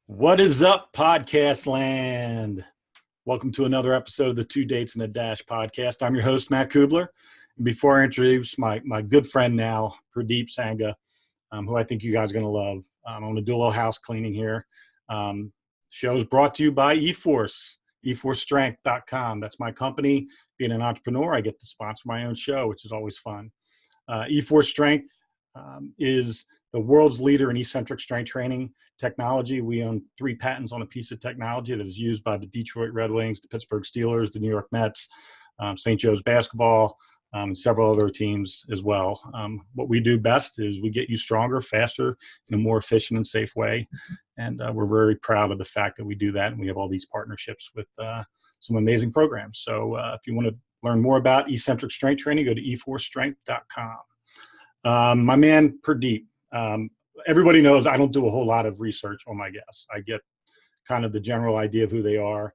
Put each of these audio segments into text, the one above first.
What is up, podcast land? Welcome to another episode of the Two Dates and a Dash podcast. I'm your host, Matt Cubbler. And before I introduce my good friend now, Purdeep Sangha, who I think you guys are going to love, I'm going to do a little house cleaning here. Show is brought to you by eForce, eForceStrength.com. That's my company. Being an entrepreneur, I get to sponsor my own show, which is always fun. eForce Strength is the world's leader in eccentric strength training technology. We own 3 patents on a piece of technology that is used by the Detroit Red Wings, the Pittsburgh Steelers, the New York Mets, St. Joe's basketball, and several other teams as well. What we do best is we get you stronger, faster, in a more efficient and safe way. And we're very proud of the fact that we do that. And we have all these partnerships with some amazing programs. So if you want to learn more about eccentric strength training, go to eForceStrength.com. My man, Purdeep. Everybody knows I don't do a whole lot of research on my guests. I get kind of the general idea of who they are,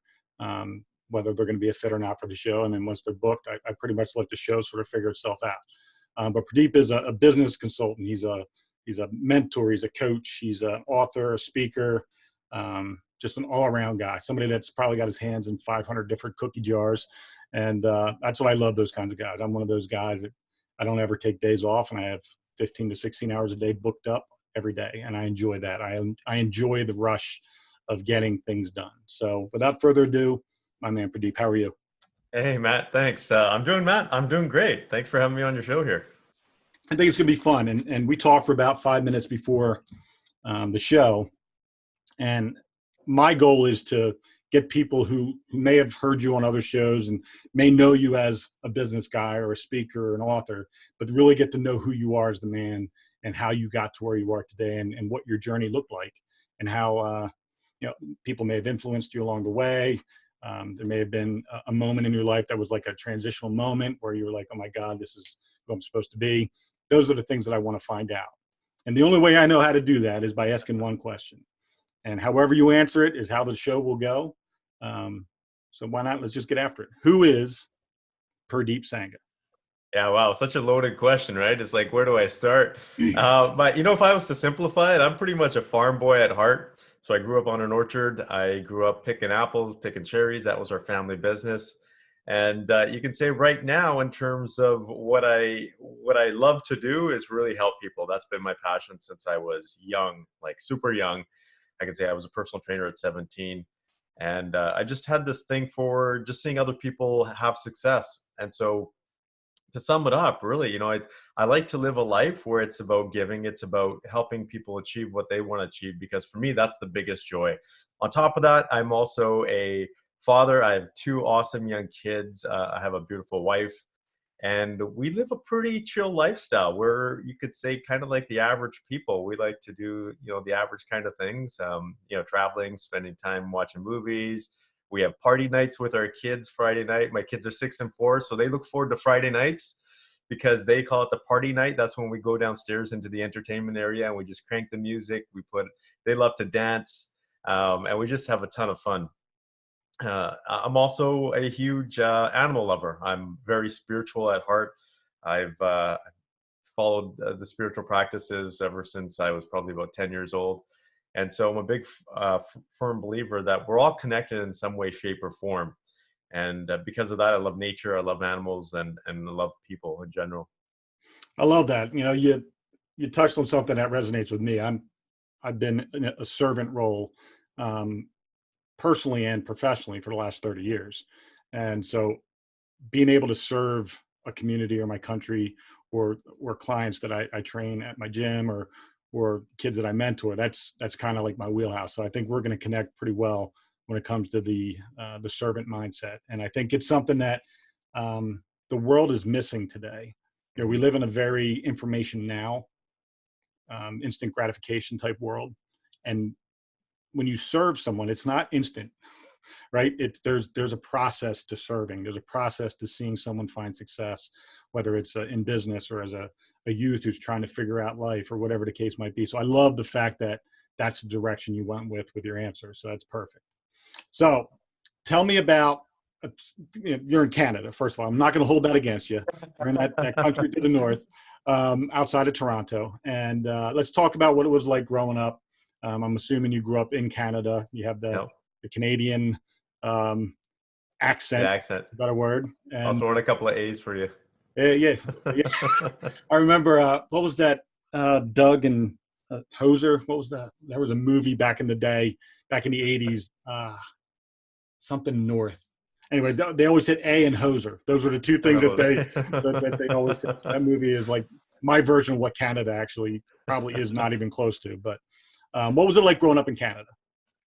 whether they're going to be a fit or not for the show. And then once they're booked, I pretty much let the show sort of figure itself out. But Purdeep is a business consultant. He's a mentor. He's a coach. He's an author, a speaker, just an all-around guy, somebody that's probably got his hands in 500 different cookie jars. And that's what I love, those kinds of guys. I'm one of those guys that I don't ever take days off, and I have 15 to 16 hours a day booked up every day. And I enjoy that. I enjoy the rush of getting things done. So without further ado, my man, Purdeep, how are you? Hey, Matt, thanks. I'm doing great. Thanks for having me on your show here. I think it's going to be fun. And we talked for about 5 minutes before the show. And my goal is to get people who may have heard you on other shows and may know you as a business guy or a speaker or an author, but really get to know who you are as the man and how you got to where you are today and what your journey looked like and how people may have influenced you along the way. There may have been a moment in your life that was like a transitional moment where you were like, oh my God, this is who I'm supposed to be. Those are the things that I want to find out. And the only way I know how to do that is by asking one question. And however you answer it is how the show will go. So why not? Let's just get after it. Who is Purdeep Sangha? Yeah, wow, such a loaded question, right? It's like, where do I start? But if I was to simplify it, I'm pretty much a farm boy at heart. So I grew up on an orchard. I grew up picking apples, picking cherries. That was our family business. And you can say right now, in terms of what I love to do, is really help people. That's been my passion since I was young, like super young. I can say I was a personal trainer at 17. And I just had this thing for just seeing other people have success. And so to sum it up, really, I like to live a life where it's about giving. It's about helping people achieve what they want to achieve, because for me, that's the biggest joy. On top of that, I'm also a father. I have 2 awesome young kids. I have a beautiful wife. And we live a pretty chill lifestyle where you could say kind of like the average people. We like to do, the average kind of things, traveling, spending time watching movies. We have party nights with our kids Friday night. My kids are 6 and 4, so they look forward to Friday nights because they call it the party night. That's when we go downstairs into the entertainment area and we just crank the music. They love to dance, and we just have a ton of fun. I'm also a huge animal lover. I'm very spiritual at heart. I've followed the spiritual practices ever since I was probably about 10 years old. And so I'm a big, firm believer that we're all connected in some way, shape, or form. And because of that, I love nature, I love animals, and I love people in general. I love that. You touched on something that resonates with me. I've been in a servant role, personally and professionally, for the last 30 years. And so being able to serve a community or my country or clients that I train at my gym or kids that I mentor, that's kind of like my wheelhouse. So I think we're going to connect pretty well when it comes to the servant mindset. And I think it's something that the world is missing today. We live in a very information now, instant gratification type world. And when you serve someone, it's not instant, right? There's a process to serving. There's a process to seeing someone find success, whether it's in business or as a youth who's trying to figure out life or whatever the case might be. So I love the fact that that's the direction you went with your answer. So that's perfect. So tell me about, you're in Canada, first of all. I'm not going to hold that against you. You're in that country to the north, outside of Toronto. And let's talk about what it was like growing up. I'm assuming you grew up in Canada. You have the Yep. Canadian The accent, accent. better word. I'll And throw in a couple of A's for you. yeah, yeah. I remember what was that? Doug and Hoser. What was that? There was a movie back in the day, back in the '80s. Something North. Anyways, they always said A and Hoser. Those were the two I things that remember they always said. So that that. movie is like my version of what Canada actually probably is not even close to. But what was it like growing up in Canada?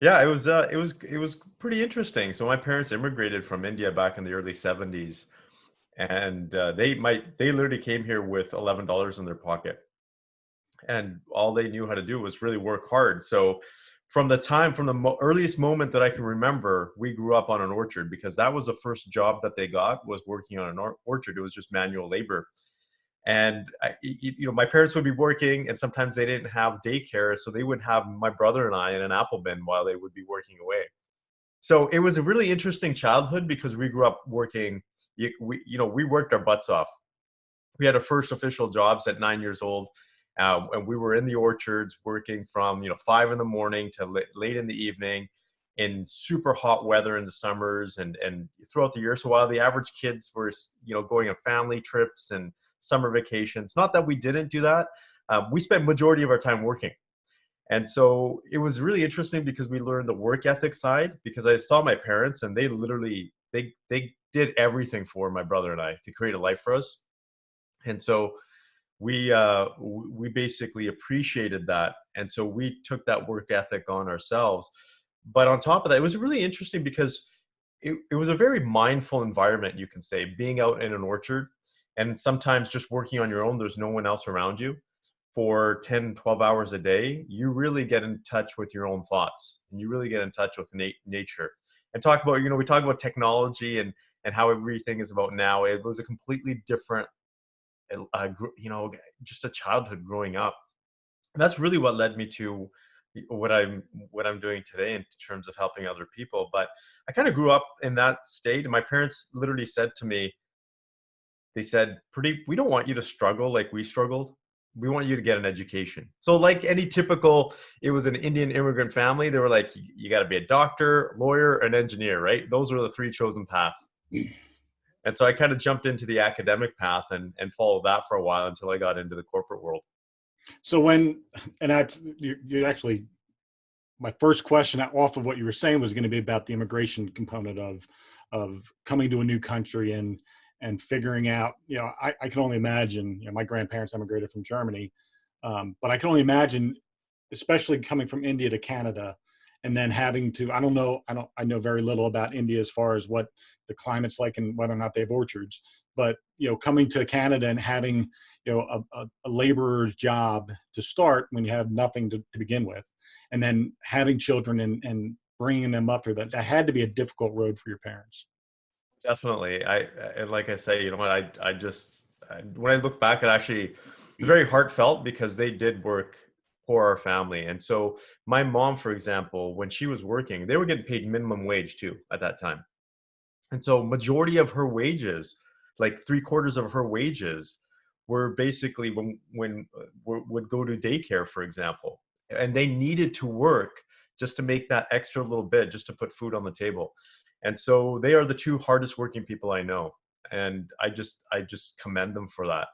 Yeah, it was pretty interesting. So my parents immigrated from India back in the early 70s, and they literally came here with $11 in their pocket, and all they knew how to do was really work hard. So from the earliest moment that I can remember, we grew up on an orchard because that was the first job that they got, was working on an orchard. It was just manual labor. And my parents would be working, and sometimes they didn't have daycare, so they would have my brother and I in an apple bin while they would be working away. So it was a really interesting childhood because we grew up working. We worked our butts off. We had our first official jobs at 9 years old, and we were in the orchards working from 5 in the morning to late in the evening, in super hot weather in the summers and throughout the year. So while the average kids were going on family trips and summer vacations, not that we didn't do that, we spent majority of our time working. And so it was really interesting because we learned the work ethic side, because I saw my parents and they literally they did everything for my brother and I to create a life for us. And so we basically appreciated that, and so we took that work ethic on ourselves. But on top of that, it was really interesting because it was a very mindful environment, you can say, being out in an orchard and sometimes just working on your own. There's no one else around you for 10, 12 hours a day. You really get in touch with your own thoughts, and you really get in touch with nature. And talk about, we talk about technology and how everything is about now. It was a completely different, just a childhood growing up. And that's really what led me to what I'm doing today in terms of helping other people. But I kind of grew up in that state, and my parents literally said to me, they said, "Pradeep, we don't want you to struggle like we struggled. We want you to get an education." So like any typical, it was an Indian immigrant family. They were like, you got to be a doctor, lawyer, an engineer, right? Those were the three chosen paths. And so I kind of jumped into the academic path and followed that for a while until I got into the corporate world. So and that's you actually, my first question off of what you were saying was going to be about the immigration component of coming to a new country and figuring out, I can only imagine, my grandparents emigrated from Germany, but I can only imagine, especially coming from India to Canada, and then having to, I know very little about India as far as what the climate's like and whether or not they have orchards, but, coming to Canada and having, a laborer's job to start when you have nothing to begin with, and then having children and bringing them up through that had to be a difficult road for your parents. Definitely. And like I say, you know what, when I look back, it actually it's very heartfelt because they did work for our family. And so my mom, for example, when she was working, they were getting paid minimum wage too at that time. And so majority of her wages, like three-quarters of her wages, were basically would go to daycare, for example. And they needed to work just to make that extra little bit, just to put food on the table. And so they are the two hardest working people I know. And I just commend them for that.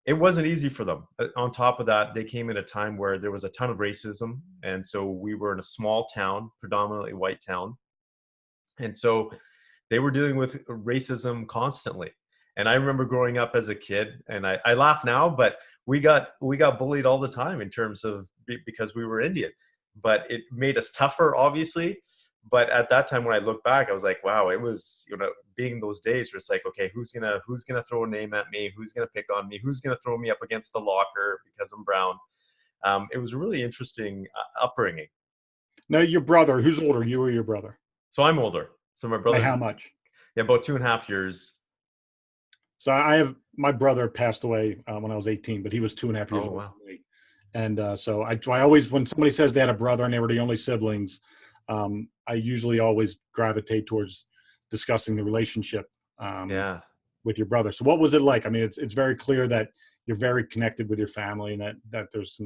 It wasn't easy for them. On top of that, they came in a time where there was a ton of racism. And so we were in a small town, predominantly white town. And so they were dealing with racism constantly. And I remember growing up as a kid, and I laugh now, but we got bullied all the time in terms of because we were Indian. But it made us tougher, obviously. But at that time, when I look back, I was like, wow, it was, being those days where it's like, okay, who's gonna throw a name at me? Who's gonna pick on me? Who's gonna throw me up against the locker because I'm brown? It was a really interesting upbringing. Now, your brother, who's older, you or your brother? So I'm older. So my By brother's, how much? yeah, about 2.5 years. So my brother passed away when I was 18, but he was 2.5 years Oh older wow. than me. And so I always, when somebody says they had a brother and they were the only siblings, I usually always gravitate towards discussing the relationship Yeah. with your brother. So what was it like? I mean, it's very clear that you're very connected with your family, and that there's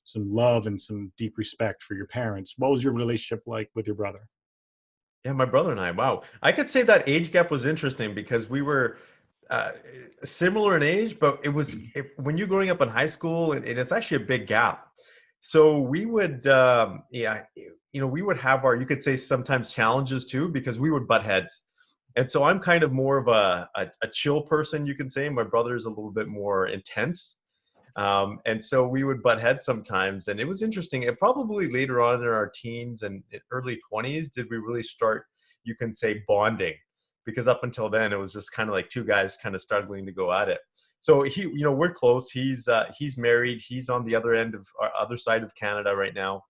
some love and some deep respect for your parents. What was your relationship like with your brother? Yeah, my brother and I. Wow, I could say that age gap was interesting because we were uh, similar in age, but when you're growing up in high school, it's actually a big gap. So we would, yeah, we would have our, you could say sometimes challenges too, because we would butt heads. And so I'm kind of more of a chill person, you can say. My brother's a little bit more intense. And so we would butt heads sometimes. And it was interesting. And probably later on in our teens and early 20s did we really start, you can say, bonding. Because up until then, it was just kind of like two guys kind of struggling to go at it. So we're close. He's married. He's on the other end of our other side of Canada right now,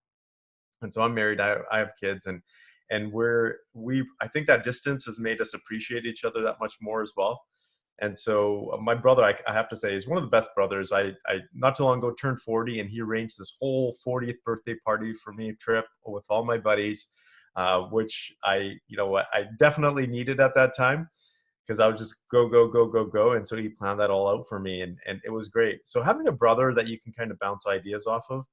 and so I'm married. I have kids, and I think that distance has made us appreciate each other that much more as well. And so my brother, I have to say, is one of the best brothers. I not too long ago turned 40, and he arranged this whole 40th birthday party for me, trip with all my buddies, which I definitely needed at that time, because I would just go, go, go, go, go. And so he planned that all out for me, and it was great. So having a brother that you can kind of bounce ideas off of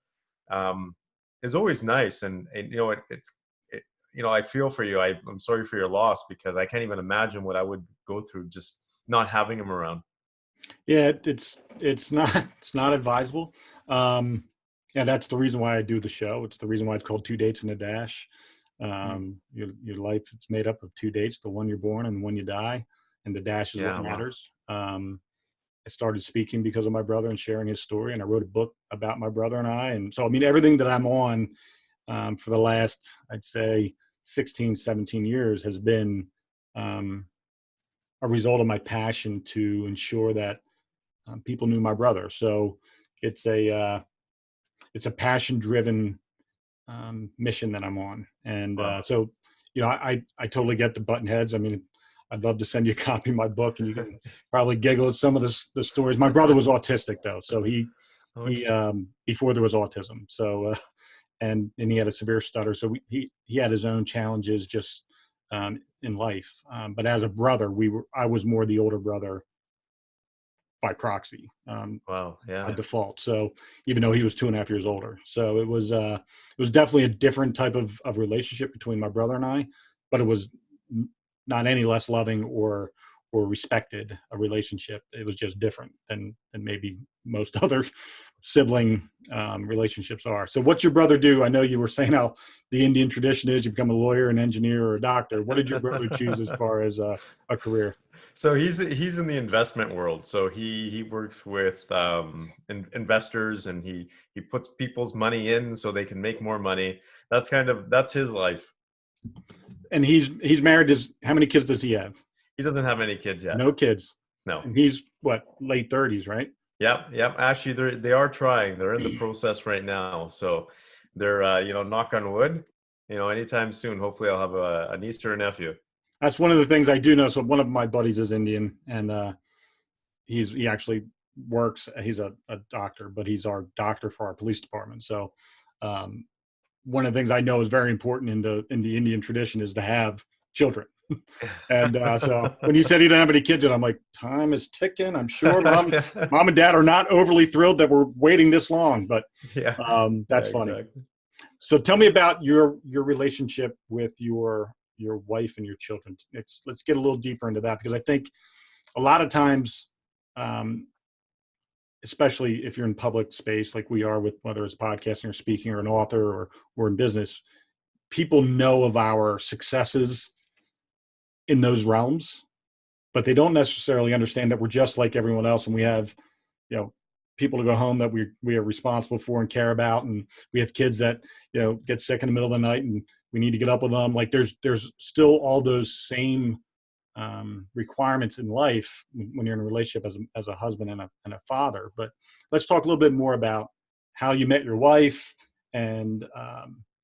um, is always nice. And I feel for you. I'm sorry for your loss, because I can't even imagine what I would go through just not having him around. Yeah, it's not it's not advisable. Yeah, that's the reason why I do the show. It's the reason why it's called Two Dates and a Dash. Mm. Your life is made up of two dates: the one you're born and the one you die, and the dash is Yeah, what wow. matters. I started speaking because of my brother and sharing his story, and I wrote a book about my brother and I. And so, I mean, everything that I'm on for the last, I'd say, 16, 17 years has been um, a result of my passion to ensure that people knew my brother. So it's a passion driven mission that I'm on. And Wow. so, I totally get the button heads. I mean, I'd love to send you a copy of my book, and you can probably giggle at some of the stories. My brother was autistic though. So Oh, he, interesting. before there was autism. So, and he had a severe stutter. So he had his own challenges just in life. But as a brother, I was more the older brother by proxy, Wow. by Yeah. default. So even though he was 2.5 years older, so it was definitely a different type of relationship between my brother and I, but it was not any less loving or respected a relationship. It was just different than maybe most other sibling relationships are. So what's your brother do? I know you were saying how the Indian tradition is you become a lawyer, an engineer, or a doctor. What did your brother choose as far as a career? So he's in the investment world. So he works with investors, and he puts people's money in so they can make more money. That's his life. And he's married. How many kids does he have? He doesn't have any kids yet. No kids. No. And he's what, late 30s, right? Yep, yep. Actually, they are trying. They're in the process right now. So they're knock on wood. Anytime soon. Hopefully, I'll have a niece or a nephew. That's one of the things I do know. So one of my buddies is Indian, and he actually works. He's a doctor, but he's our doctor for our police department. So um, one of the things I know is very important in the Indian tradition is to have children. And so when you said he didn't have any kids, and I'm like, time is ticking. I'm sure mom and dad are not overly thrilled that we're waiting this long, but Yeah, yeah, that's funny. exactly. So tell me about your relationship with your wife and your children. Let's get a little deeper into that, because I think a lot of times, um, especially if you're in public space like we are, with whether it's podcasting or speaking or an author or in business, people know of our successes in those realms, but they don't necessarily understand that we're just like everyone else, and we have, you know, people to go home that we are responsible for and care about, and we have kids that get sick in the middle of the night and we need to get up with them. Like there's still all those same requirements in life when you're in a relationship as a husband and a father. But let's talk a little bit more about how you met your wife, and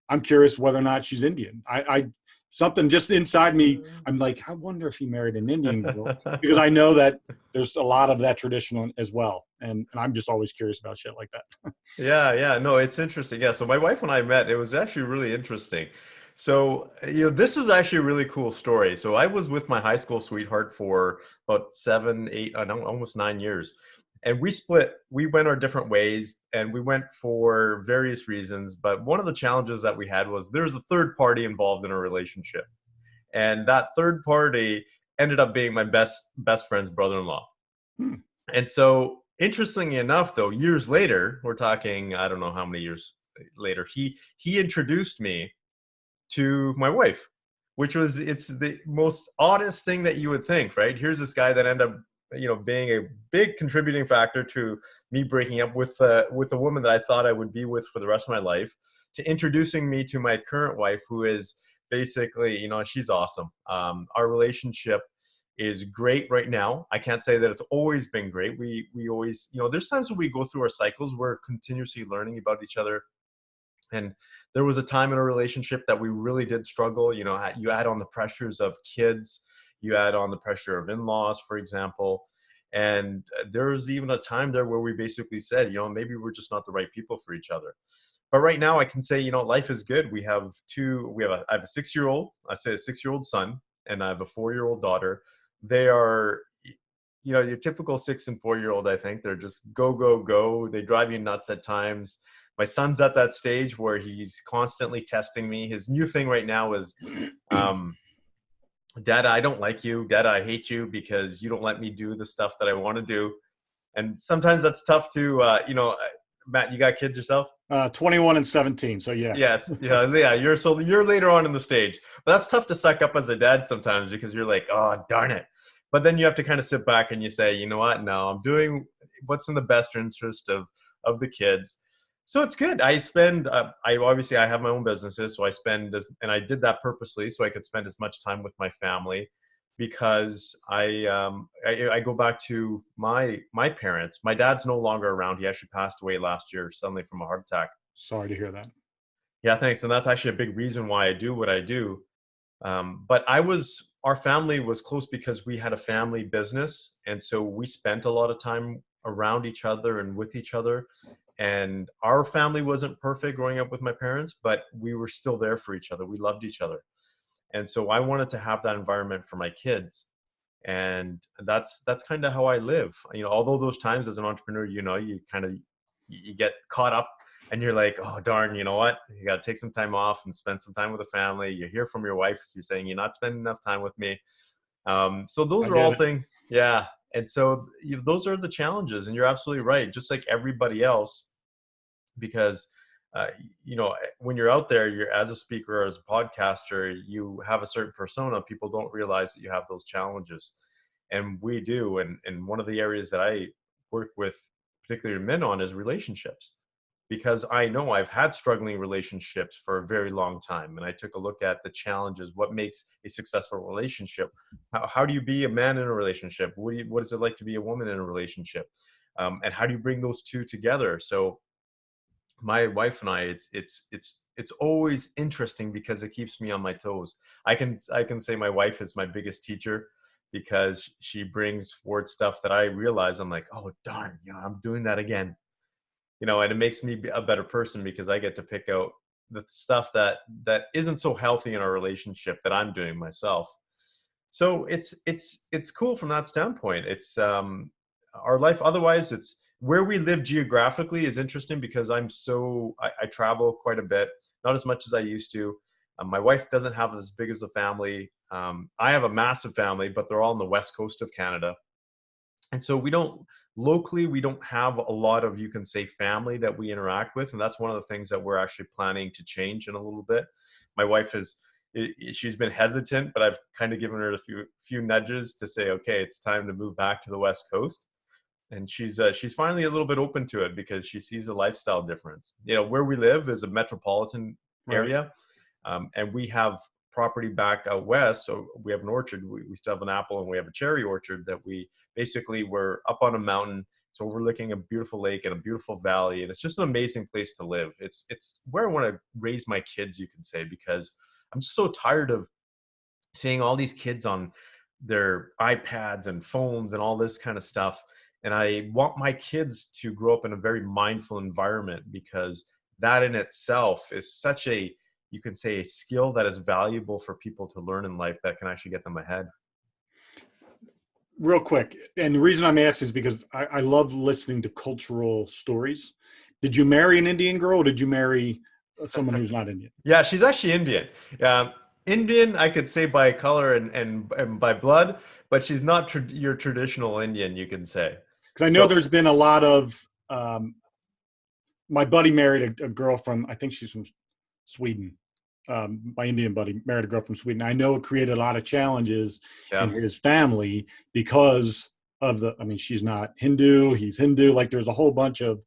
I'm curious whether or not she's Indian. I something just inside me, I'm like, I wonder if he married an Indian girl, because I know that there's a lot of that tradition as well, and I'm just always curious about shit like that. Yeah, yeah. No, it's interesting. Yeah. So my wife and I met, it was actually really interesting. So, this is actually a really cool story. So I was with my high school sweetheart for about 7, 8, I know, almost 9 years. And we split, we went our different ways, and we went for various reasons. But one of the challenges that we had was there's a third party involved in a relationship. And that third party ended up being my best friend's brother-in-law. Hmm. And so, interestingly enough, though, years later, we're talking, I don't know how many years later, he introduced me to my wife, which was, it's the most oddest thing that you would think, right? Here's this guy that ended up, being a big contributing factor to me breaking up with a woman that I thought I would be with for the rest of my life, to introducing me to my current wife, who is basically, she's awesome. Our relationship is great right now. I can't say that it's always been great. We always, there's times when we go through our cycles, we're continuously learning about each other. And there was a time in a relationship that we really did struggle. You add on the pressures of kids, you add on the pressure of in-laws, for example. And there was even a time there where we basically said, maybe we're just not the right people for each other. But right now I can say, life is good. I have a 6-year-old, I say a 6-year-old son, and I have a 4-year-old daughter. They are, your typical 6 and 4-year-old, I think. They're just go, go, go. They drive you nuts at times. My son's at that stage where he's constantly testing me. His new thing right now is, Dad, I don't like you. Dad, I hate you because you don't let me do the stuff that I want to do. And sometimes that's tough to, Matt, you got kids yourself? 21 and 17. So yeah. Yes. Yeah. You're later on in the stage, but that's tough to suck up as a dad sometimes, because you're like, oh, darn it. But then you have to kind of sit back and you say, you know what? No, I'm doing what's in the best interest of the kids. So it's good. I have my own businesses, so and I did that purposely so I could spend as much time with my family, because I go back to my parents. My dad's no longer around. He actually passed away last year suddenly from a heart attack. Sorry to hear that. Yeah, thanks. And that's actually a big reason why I do what I do. But our family was close because we had a family business. And so we spent a lot of time around each other and with each other. And our family wasn't perfect growing up with my parents, but we were still there for each other. We loved each other. And so I wanted to have that environment for my kids. And that's kind of how I live. Although those times as an entrepreneur, you get caught up and you're like, oh, darn, you know what? You got to take some time off and spend some time with the family. You hear from your wife, she's saying, you're not spending enough time with me. So those are all things. Yeah. And so those are the challenges. And you're absolutely right. Just like everybody else, because, when you're out there, you're as a speaker or as a podcaster, you have a certain persona. People don't realize that you have those challenges. And we do. And one of the areas that I work with particularly men on is relationships, because I know I've had struggling relationships for a very long time. And I took a look at the challenges. What makes a successful relationship? How do you be a man in a relationship? What is it like to be a woman in a relationship? And how do you bring those two together? So my wife and I, it's always interesting because it keeps me on my toes. I can say my wife is my biggest teacher, because she brings forward stuff that I realize I'm like, oh, darn, I'm doing that again. And it makes me a better person because I get to pick out the stuff that isn't so healthy in our relationship that I'm doing myself. So it's cool from that standpoint. It's our life. Otherwise, it's where we live geographically is interesting because I travel quite a bit, not as much as I used to. My wife doesn't have as big as a family. I have a massive family, but they're all on the west coast of Canada. And so we don't have a lot of, you can say, family that we interact with. And that's one of the things that we're actually planning to change in a little bit. My wife she's been hesitant, but I've kind of given her a few nudges to say, okay, it's time to move back to the West Coast. And she's finally a little bit open to it because she sees the lifestyle difference. Where we live is a metropolitan area. And we have property back out west. So we have an orchard. We still have an apple and we have a cherry orchard that we're up on a mountain. It's overlooking a beautiful lake and a beautiful valley. And it's just an amazing place to live. It's where I want to raise my kids, you can say, because I'm just so tired of seeing all these kids on their iPads and phones and all this kind of stuff. And I want my kids to grow up in a very mindful environment, because that in itself is such you can say, a skill that is valuable for people to learn in life that can actually get them ahead. real quick, and the reason I'm asking is because I love listening to cultural stories. Did you marry an Indian girl, or did you marry someone who's not Indian? Yeah, she's actually Indian. Um, Indian, I could say by color and by blood, but she's not your traditional Indian, you can say. Because I know So there's been a lot of my buddy married a girl from, I think she's from Sweden. My Indian buddy married a girl from Sweden. I know it created a lot of challenges in yeah, his family because of I mean, she's not Hindu, he's Hindu. Like there's a whole bunch of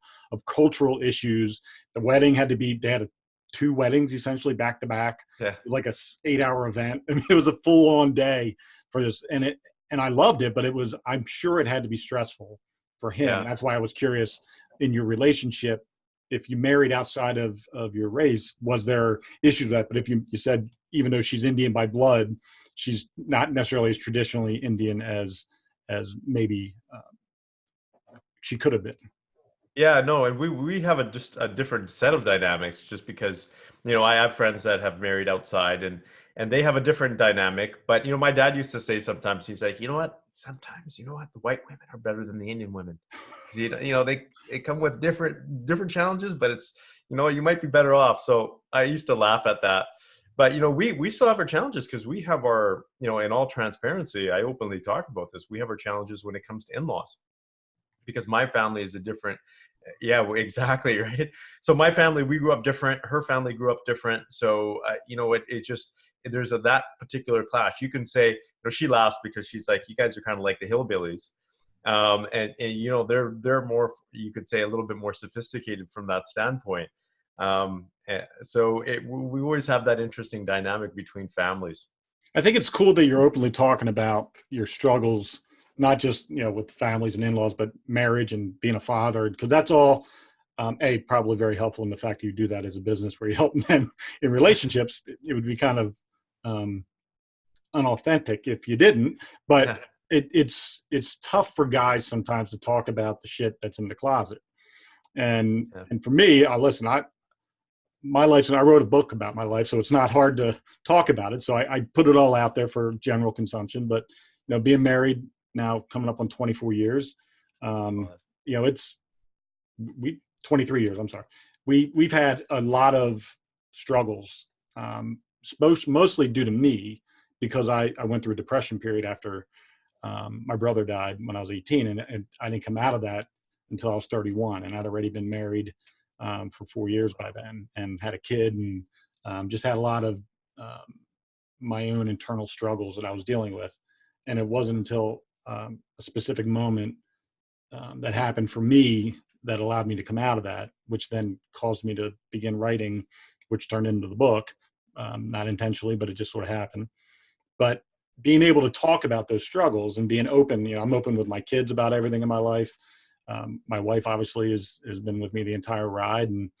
cultural issues. The wedding had to be, they had two weddings essentially back to back, yeah, like a 8-hour event. I mean, it was a full on day for this. And I loved it, but I'm sure it had to be stressful for him. yeah. That's why I was curious in your relationship, if you married outside of your race, was there issues with that? But if you said, even though she's Indian by blood, she's not necessarily as traditionally Indian as maybe she could have been. Yeah, no, and we have just a different set of dynamics just because, I have friends that have married outside and they have a different dynamic. But, my dad used to say sometimes, he's like, you know what? Sometimes, the white women are better than the Indian women. 'Cause, they come with different challenges, but it's, you might be better off. So I used to laugh at that. But, we still have our challenges because we have our, in all transparency, I openly talk about this. We have our challenges when it comes to in-laws because my family is a different. Yeah, exactly, right. So my family, we grew up different, her family grew up different. So it just, there's that particular clash. You can say, she laughs because she's like, you guys are kind of like the hillbillies. And they're more, you could say, a little bit more sophisticated from that standpoint. So we always have that interesting dynamic between families. I think it's cool that you're openly talking about your struggles, not just with families and in-laws, but marriage and being a father, because that's all probably very helpful in the fact that you do that as a business where you help men in relationships. It would be kind of um, unauthentic if you didn't, but Yeah, it's tough for guys sometimes to talk about the shit that's in the closet. And yeah, and for me, my life, and I wrote a book about my life, so it's not hard to talk about it. So I put it all out there for general consumption. But being married now, coming up on 24 years, um, it's we 23 years. I'm sorry. We've had a lot of struggles, mostly due to me, because I went through a depression period after my brother died when I was 18, and I didn't come out of that until I was 31, and I'd already been married for 4 years by then, and had a kid, and just had a lot of my own internal struggles that I was dealing with. And it wasn't until a specific moment that happened for me that allowed me to come out of that, which then caused me to begin writing, which turned into the book, not intentionally, but it just sort of happened. But being able to talk about those struggles and being open, I'm open with my kids about everything in my life. My wife obviously has been with me the entire ride, and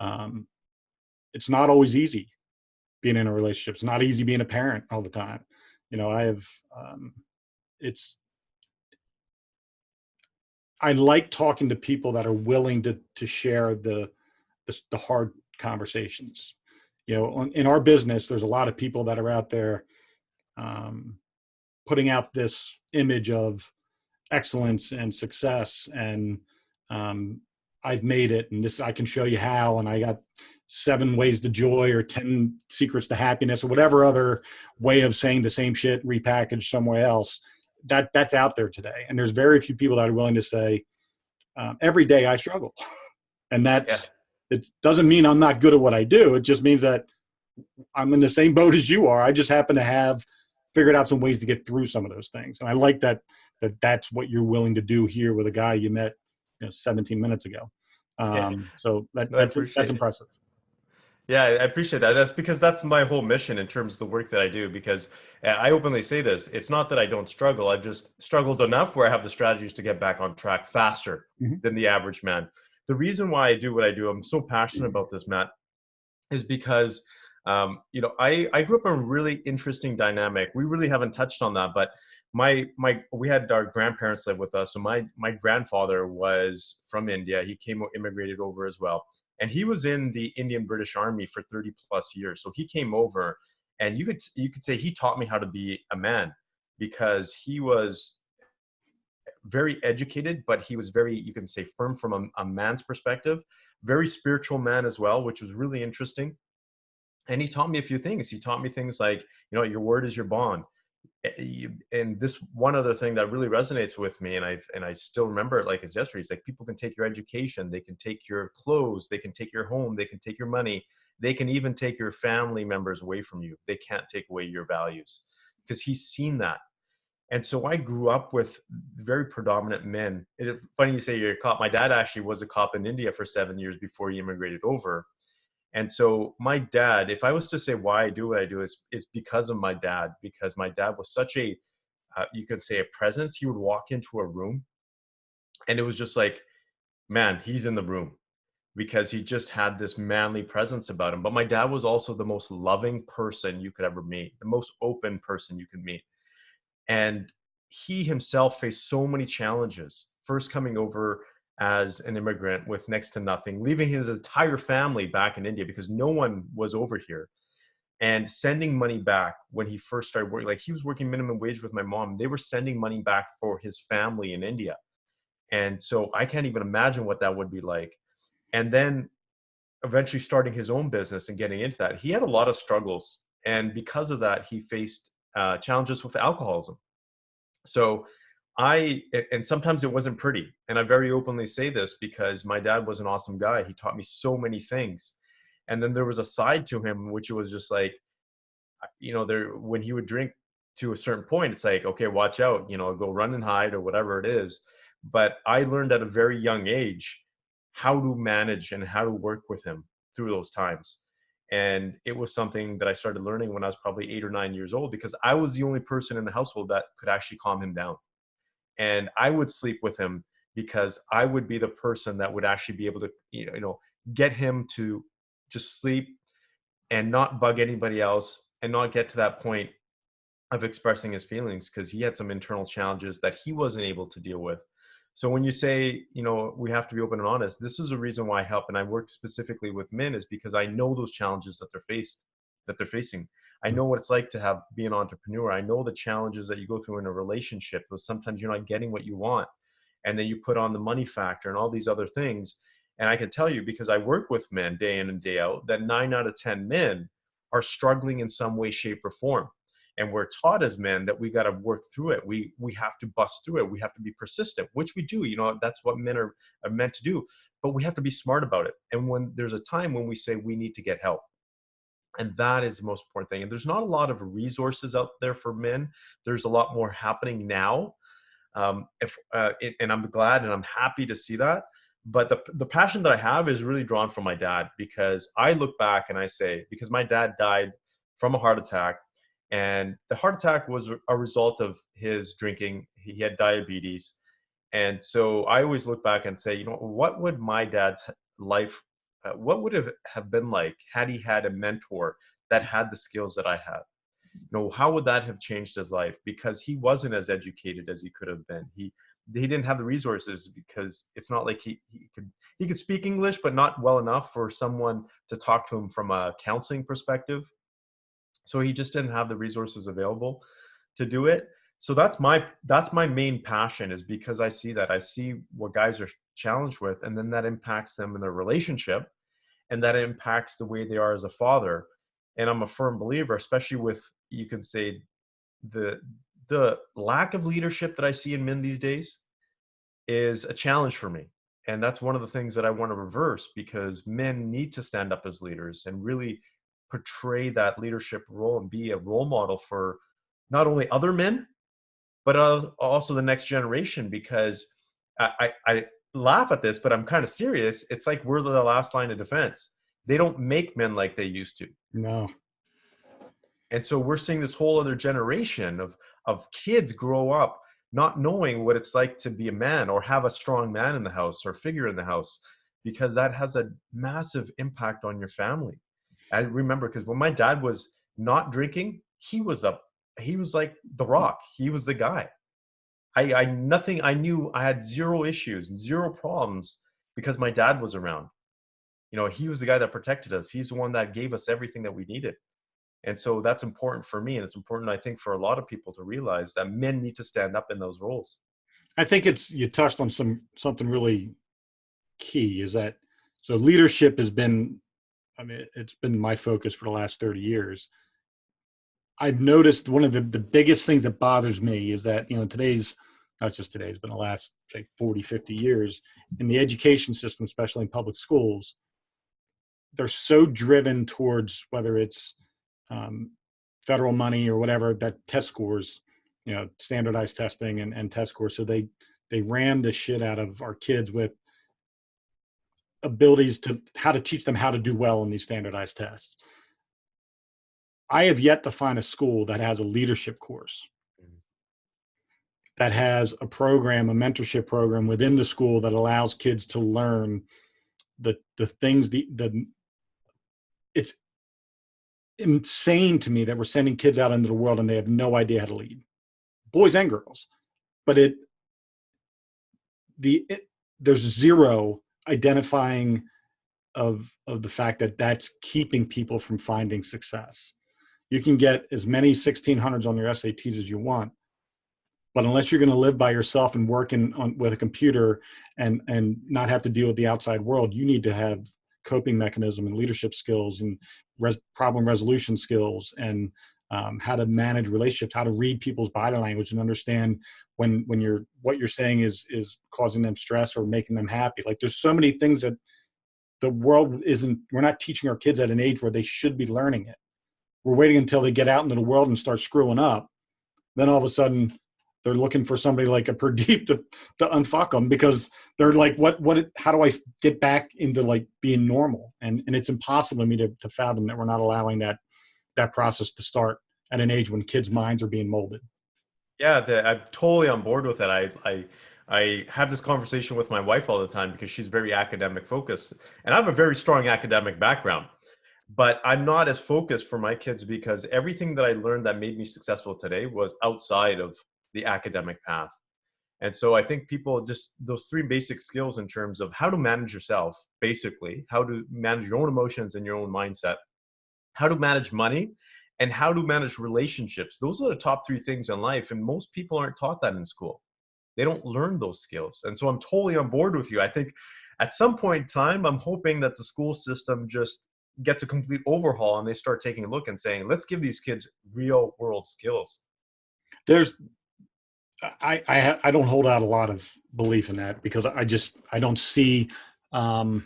um, it's not always easy being in a relationship. It's not easy being a parent all the time. I have, it's, I like talking to people that are willing to share the hard conversations. In our business, there's a lot of people that are out there um, putting out this image of excellence and success, and um, I've made it, and this, I can show you how, and I got 7 ways to joy or 10 secrets to happiness or whatever other way of saying the same shit repackaged somewhere else. That's out there today, and there's very few people that are willing to say every day I struggle. And yeah, it doesn't mean I'm not good at what I do. It just means that I'm in the same boat as you are. I just happen to have figured out some ways to get through some of those things. And I like that's what you're willing to do here with a guy you met 17 minutes ago. yeah. So No, I that's appreciate it. impressive. Yeah, I appreciate that. That's because that's my whole mission in terms of the work that I do. Because I openly say this, it's not that I don't struggle. I've just struggled enough where I have the strategies to get back on track faster Mhm. than the average man. The reason why I do what I do, I'm so passionate about this, Matt, is because I grew up in a really interesting dynamic. We really haven't touched on that, but we had our grandparents live with us. So my grandfather was from India. He immigrated over as well, and he was in the Indian British Army for 30 plus years. So he came over, and you could say he taught me how to be a man because he was very educated, but he was very, you can say, firm from a man's perspective, very spiritual man as well, which was really interesting. And he taught me a few things. He taught me things like, your word is your bond. And this one other thing that really resonates with me, and I still remember it like it's yesterday. It's like, people can take your education, they can take your clothes, they can take your home, they can take your money, they can even take your family members away from you. They can't take away your values, because he's seen that. And so I grew up with very predominant men. It's funny you say you're a cop. My dad actually was a cop in India for 7 years before he immigrated over. And so my dad, if I was to say why I do what I do, is because of my dad, because my dad was such a, you could say, a presence. He would walk into a room and it was just like, man, he's in the room, because he just had this manly presence about him. But my dad was also the most loving person you could ever meet, the most open person you could meet. And he himself faced so many challenges, first coming over as an immigrant with next to nothing, leaving his entire family back in India because no one was over here, and sending money back when he first started working. Like, he was working minimum wage with my mom. They were sending money back for his family in India. And so I can't even imagine what that would be like. And then eventually starting his own business and getting into that, he had a lot of struggles. And because of that, he faced challenges with alcoholism. So and sometimes it wasn't pretty. And I very openly say this because my dad was an awesome guy. He taught me so many things. And then there was a side to him, which was just like, when he would drink to a certain point, it's like, okay, watch out, go run and hide or whatever it is. But I learned at a very young age how to manage and how to work with him through those times. And it was something that I started learning when I was probably 8 or 9 years old, because I was the only person in the household that could actually calm him down. And I would sleep with him because I would be the person that would actually be able to, get him to just sleep and not bug anybody else and not get to that point of expressing his feelings, because he had some internal challenges that he wasn't able to deal with. So when you say, we have to be open and honest, this is a reason why I help. And I work specifically with men, is because I know those challenges that they're facing. I know what it's like to be an entrepreneur. I know the challenges that you go through in a relationship, because sometimes you're not getting what you want. And then you put on the money factor and all these other things. And I can tell you, because I work with men day in and day out, that 9 out of 10 men are struggling in some way, shape, or form. And we're taught as men that we got to work through it. We have to bust through it. We have to be persistent, which we do. That's what men are meant to do. But we have to be smart about it. And when there's a time when we say we need to get help, and that is the most important thing. And there's not a lot of resources out there for men. There's a lot more happening now. And I'm glad and I'm happy to see that. But the passion that I have is really drawn from my dad, because I look back and I say, because my dad died from a heart attack, and the heart attack was a result of his drinking. He had diabetes. And so I always look back and say, what would my dad's life, what would it have been like had he had a mentor that had the skills that I have? How would that have changed his life? Because he wasn't as educated as he could have been. He didn't have the resources, because it's not like he could speak English, but not well enough for someone to talk to him from a counseling perspective. So he just didn't have the resources available to do it. So that's my main passion, is because I see what guys are challenged with, and then that impacts them in their relationship, and that impacts the way they are as a father. And I'm a firm believer, especially with, you can say, the lack of leadership that I see in men these days is a challenge for me. And that's one of the things that I want to reverse, because men need to stand up as leaders and really portray that leadership role and be a role model for not only other men, but also the next generation. Because I laugh at this, but I'm kind of serious. It's like we're the last line of defense. They don't make men like they used to. No. And so we're seeing this whole other generation of kids grow up not knowing what it's like to be a man or have a strong man in the house or figure in the house, because that has a massive impact on your family. I remember, because when my dad was not drinking, he was like the rock. He was the guy. I knew I had zero issues, zero problems, because my dad was around. He was the guy that protected us. He's the one that gave us everything that we needed. And so that's important for me. And it's important, I think, for a lot of people to realize that men need to stand up in those roles. I think you touched on something really key, is that, so leadership has been, I mean, it's been my focus for the last 30 years. I've noticed one of the biggest things that bothers me is that, today's, not just today's, but in the last, say, 40, 50 years, in the education system, especially in public schools, they're so driven towards whether it's um, federal money or whatever, that test scores, standardized testing and test scores. So they ram the shit out of our kids with abilities to how to teach them how to do well in these standardized tests. I have yet to find a school that has a leadership course, that has a program, a mentorship program within the school that allows kids to learn the things, it's insane to me that we're sending kids out into the world and they have no idea how to lead, boys and girls. But there's zero identifying of the fact that that's keeping people from finding success. You can get as many 1600s on your SATs as you want, but unless you're going to live by yourself and work with a computer and not have to deal with the outside world, you need to have coping mechanism and leadership skills and problem resolution skills and how to manage relationships, how to read people's body language and understand when what you're saying is causing them stress or making them happy. Like, there's so many things that the world we're not teaching our kids at an age where they should be learning it. We're waiting until they get out into the world and start screwing up. Then all of a sudden they're looking for somebody like a Purdeep to unfuck them, because they're like, how do I get back into like being normal? And it's impossible to me to fathom that we're not allowing that process to start at an age when kids' minds are being molded. Yeah, I'm totally on board with that. I have this conversation with my wife all the time because she's very academic focused, and I have a very strong academic background, but I'm not as focused for my kids because everything that I learned that made me successful today was outside of the academic path. And so I think people just, those three basic skills in terms of how to manage yourself, basically, how to manage your own emotions and your own mindset, how to manage money, and how to manage relationships. Those are the top three things in life. And most people aren't taught that in school. They don't learn those skills. And so I'm totally on board with you. I think at some point in time, I'm hoping that the school system just gets a complete overhaul and they start taking a look and saying, let's give these kids real world skills. I don't hold out a lot of belief in that, because I don't see how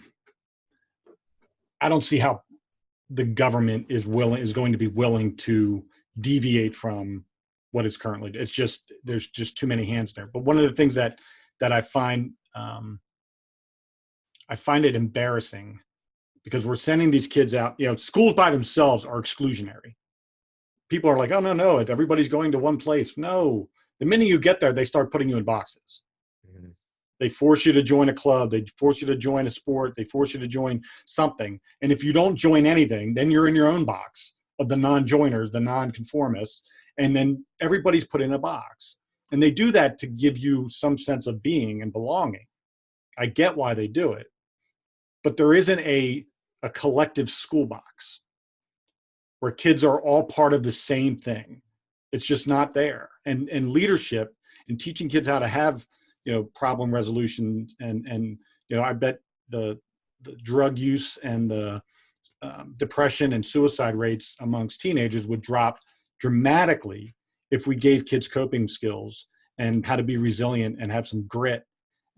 the government is going to be willing to deviate from what is currently. It's just, there's just too many hands there. But one of the things that I find it embarrassing, because we're sending these kids out, schools by themselves are exclusionary. People are like, oh, no, everybody's going to one place. No, the minute you get there, they start putting you in boxes. Mm-hmm. They force you to join a club. They force you to join a sport. They force you to join something. And if you don't join anything, then you're in your own box of the non-joiners, the non-conformists. And then everybody's put in a box. And they do that to give you some sense of being and belonging. I get why they do it. But there isn't a collective school box where kids are all part of the same thing. It's just not there. And leadership and teaching kids how to have, problem resolution and I bet the drug use and the depression and suicide rates amongst teenagers would drop dramatically if we gave kids coping skills and how to be resilient and have some grit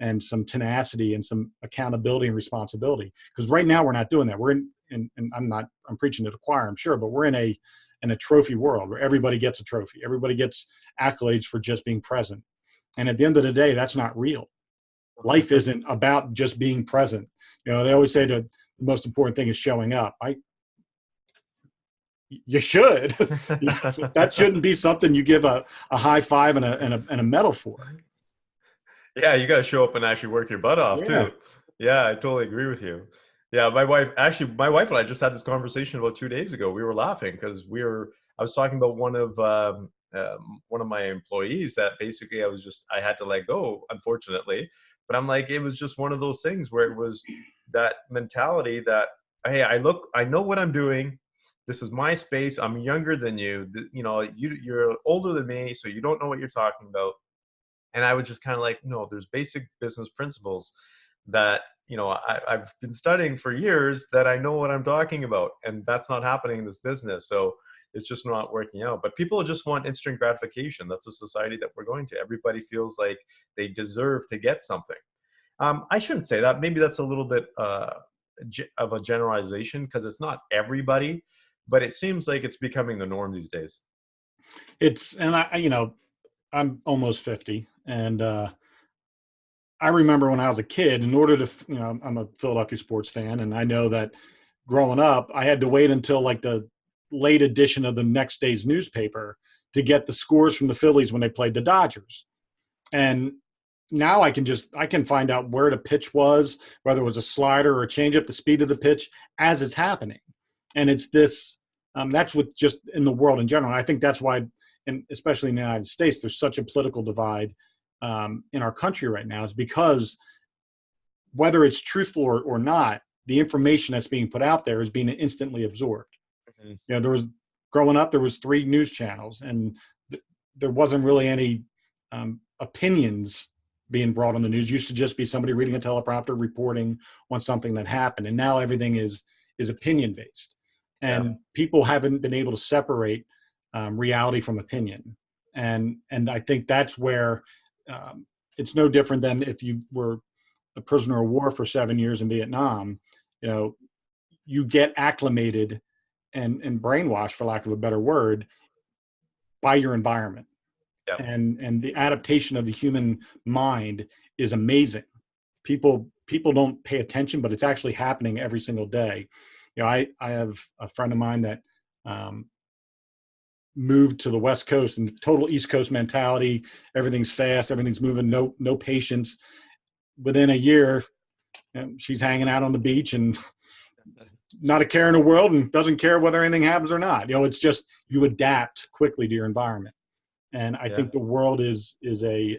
and some tenacity and some accountability and responsibility. Because right now we're not doing that. We're and I'm preaching to the choir, I'm sure, but we're in a trophy world where everybody gets a trophy. Everybody gets accolades for just being present. And at the end of the day, that's not real. Life isn't about just being present. They always say that the most important thing is showing up. You should. That shouldn't be something you give a high five and a medal for. Yeah, you got to show up and actually work your butt off too. Yeah, I totally agree with you. Yeah, my wife and I just had this conversation about 2 days ago. We were laughing because I was talking about one of my employees that basically I had to let go, unfortunately. But I'm like, it was just one of those things where it was that mentality that, hey, I know what I'm doing. This is my space. I'm younger than you. You're older than me, so you don't know what you're talking about. And I was just kind of like, no, there's basic business principles that, I've been studying for years, that I know what I'm talking about, and that's not happening in this business. So it's just not working out. But people just want instant gratification. That's a society that we're going to. Everybody feels like they deserve to get something. I shouldn't say that. Maybe that's a little bit of a generalization, because it's not everybody, but it seems like it's becoming the norm these days. And I'm almost 50, and I remember when I was a kid, in order to, I'm a Philadelphia sports fan, and I know that growing up, I had to wait until like the late edition of the next day's newspaper to get the scores from the Phillies when they played the Dodgers. And now I can find out where the pitch was, whether it was a slider or a changeup, the speed of the pitch as it's happening. And it's this, that's what just in the world in general. And I think that's why, and especially in the United States, there's such a political divide in our country right now, is because whether it's truthful or not, the information that's being put out there is being instantly absorbed. Mm-hmm. Growing up, there was 3 news channels, and there wasn't really any opinions being brought on the news. It used to just be somebody reading a teleprompter reporting on something that happened. And now everything is opinion based, and people haven't been able to separate reality from opinion. And I think that's where it's no different than if you were a prisoner of war for 7 years in Vietnam. You get acclimated and brainwashed, for lack of a better word, by your environment. Yep. And the adaptation of the human mind is amazing. People don't pay attention, but it's actually happening every single day. I have a friend of mine that moved to the West Coast, and total East Coast mentality. Everything's fast, everything's moving, no patience. Within a year, she's hanging out on the beach and not a care in the world, and doesn't care whether anything happens or not. It's just, you adapt quickly to your environment. And I think the world is a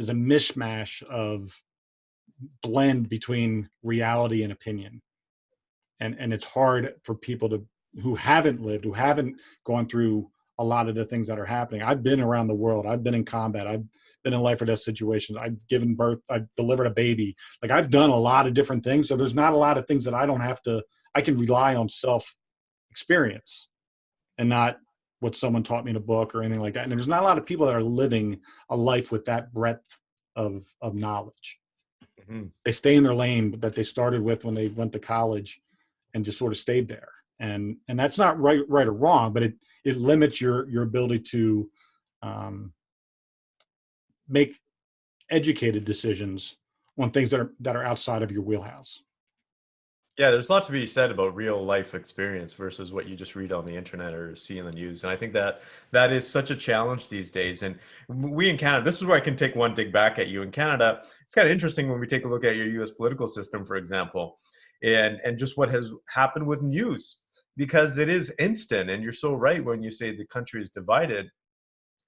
mishmash of blend between reality and opinion. And it's hard for people who haven't gone through a lot of the things that are happening. I've been around the world. I've been in combat. I've been in life or death situations. I've given birth. I've delivered a baby. Like, I've done a lot of different things. So there's not a lot of things that I can rely on self experience and not what someone taught me in a book or anything like that. And there's not a lot of people that are living a life with that breadth of knowledge. Mm-hmm. They stay in their lane that they started with when they went to college, and just sort of stayed there. And that's not right or wrong, but it limits your ability to make educated decisions on things that are outside of your wheelhouse. Yeah, there's lots to be said about real life experience versus what you just read on the internet or see in the news. And I think that is such a challenge these days. And we in Canada, this is where I can take one dig back at you. In Canada, it's kind of interesting when we take a look at your US political system, for example, and just what has happened with news, because it is instant. And you're so right when you say the country is divided,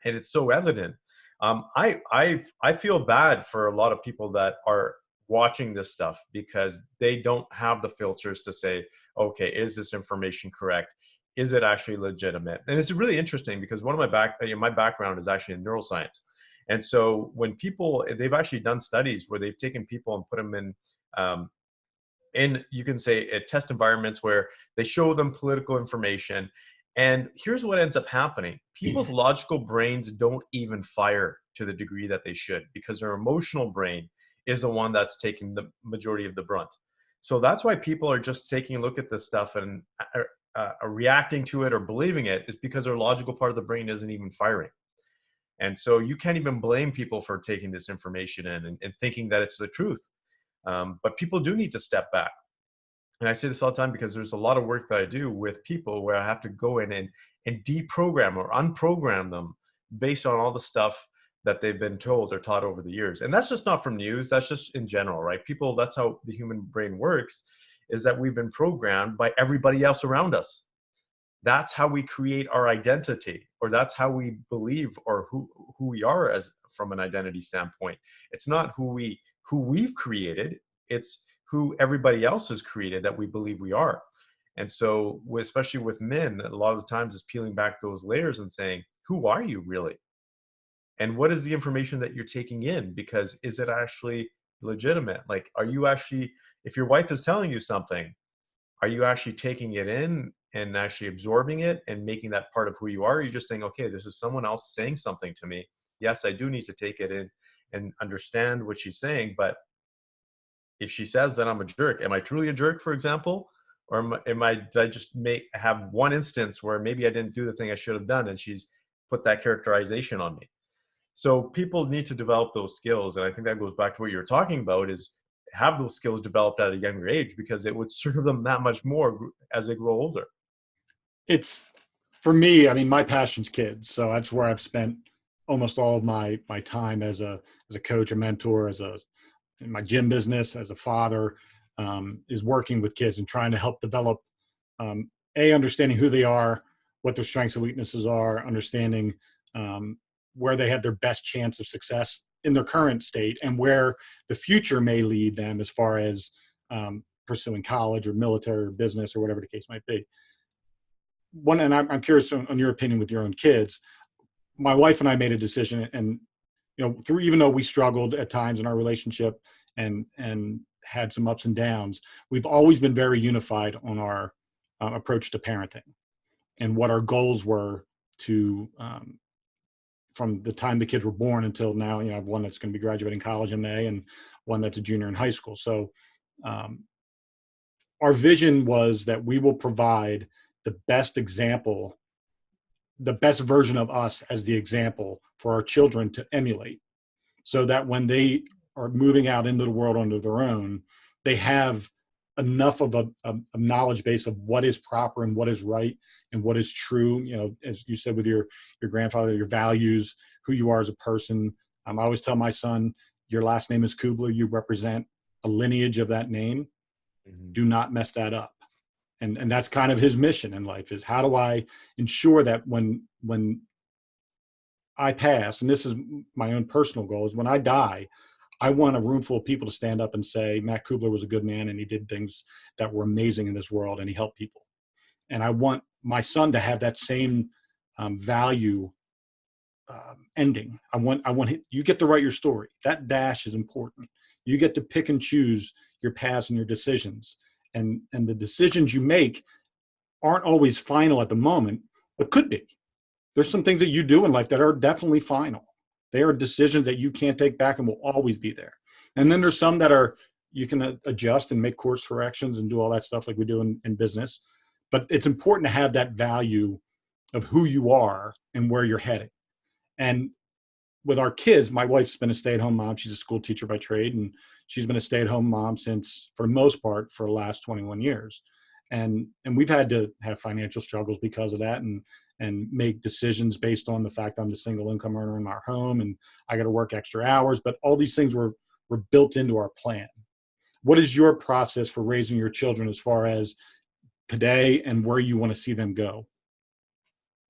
and it's so evident. I feel bad for a lot of people that are watching this stuff, because they don't have the filters to say, okay, is this information correct? Is it actually legitimate? And it's really interesting, because one of my background is actually in neuroscience. And so when they've actually done studies where they've taken people and put them in, you can say, test environments where they show them political information. And here's what ends up happening. People's logical brains don't even fire to the degree that they should, because their emotional brain is the one that's taking the majority of the brunt. So that's why people are just taking a look at this stuff and are reacting to it or believing it, is because their logical part of the brain isn't even firing. And so you can't even blame people for taking this information in and thinking that it's the truth. But people do need to step back. And I say this all the time, because there's a lot of work that I do with people where I have to go in and deprogram or unprogram them based on all the stuff that they've been told or taught over the years. And that's just not from news, that's just in general, right? People, that's how the human brain works, is that we've been programmed by everybody else around us. That's how we create our identity, or that's how we believe, or who we are as from an identity standpoint. It's not who we've created, it's who everybody else has created that we believe we are. And so, especially with men, a lot of the times is peeling back those layers and saying, who are you really? And what is the information that you're taking in? Because is it actually legitimate? Like, are you actually, if your wife is telling you something, are you actually taking it in and actually absorbing it and making that part of who you are? Or are you just saying, okay, this is someone else saying something to me. Yes, I do need to take it in and understand what she's saying. But if she says that I'm a jerk, am I truly a jerk, for example? Or did I just have one instance where maybe I didn't do the thing I should have done and she's put that characterization on me? So people need to develop those skills. And I think that goes back to what you were talking about, is have those skills developed at a younger age, because it would serve them that much more as they grow older. It's, for me, I mean, my passion's kids. So that's where I've spent almost all of my time as a coach, a mentor, in my gym business, as a father, is working with kids and trying to help develop, understanding who they are, what their strengths and weaknesses are, understanding where they have their best chance of success in their current state, and where the future may lead them as far as pursuing college or military or business or whatever the case might be. And I'm curious on your opinion with your own kids. My wife and I made a decision, and even though we struggled at times in our relationship and had some ups and downs, we've always been very unified on our approach to parenting and what our goals were to from the time the kids were born until now. I have one that's going to be graduating college in May and one that's a junior in high school. So our vision was that we will provide the best example, the best version of us as the example for our children to emulate, so that when they are moving out into the world on their own, they have enough of a knowledge base of what is proper and what is right and what is true. As you said with your grandfather, your values, who you are as a person. I always tell my son, your last name is Cubbler. You represent a lineage of that name. Mm-hmm. Do not mess that up. And that's kind of his mission in life, is how do I ensure that when I pass, and this is my own personal goal, is when I die, I want a room full of people to stand up and say, Matt Cubbler was a good man and he did things that were amazing in this world and he helped people. And I want my son to have that same value ending. I want you get to write your story. That dash is important. You get to pick and choose your paths and your decisions. And the decisions you make aren't always final at the moment, but could be. There's some things that you do in life that are definitely final. They are decisions that you can't take back and will always be there. And then there's some that are, you can adjust and make course corrections and do all that stuff like we do in business. But it's important to have that value of who you are and where you're heading. And with our kids, my wife's been a stay-at-home mom. She's a school teacher by trade, and she's been a stay-at-home mom since, for the most part, for the last 21 years. And we've had to have financial struggles because of that, and make decisions based on the fact I'm the single income earner in our home and I got to work extra hours. But all these things were built into our plan. What is your process for raising your children as far as today and where you want to see them go?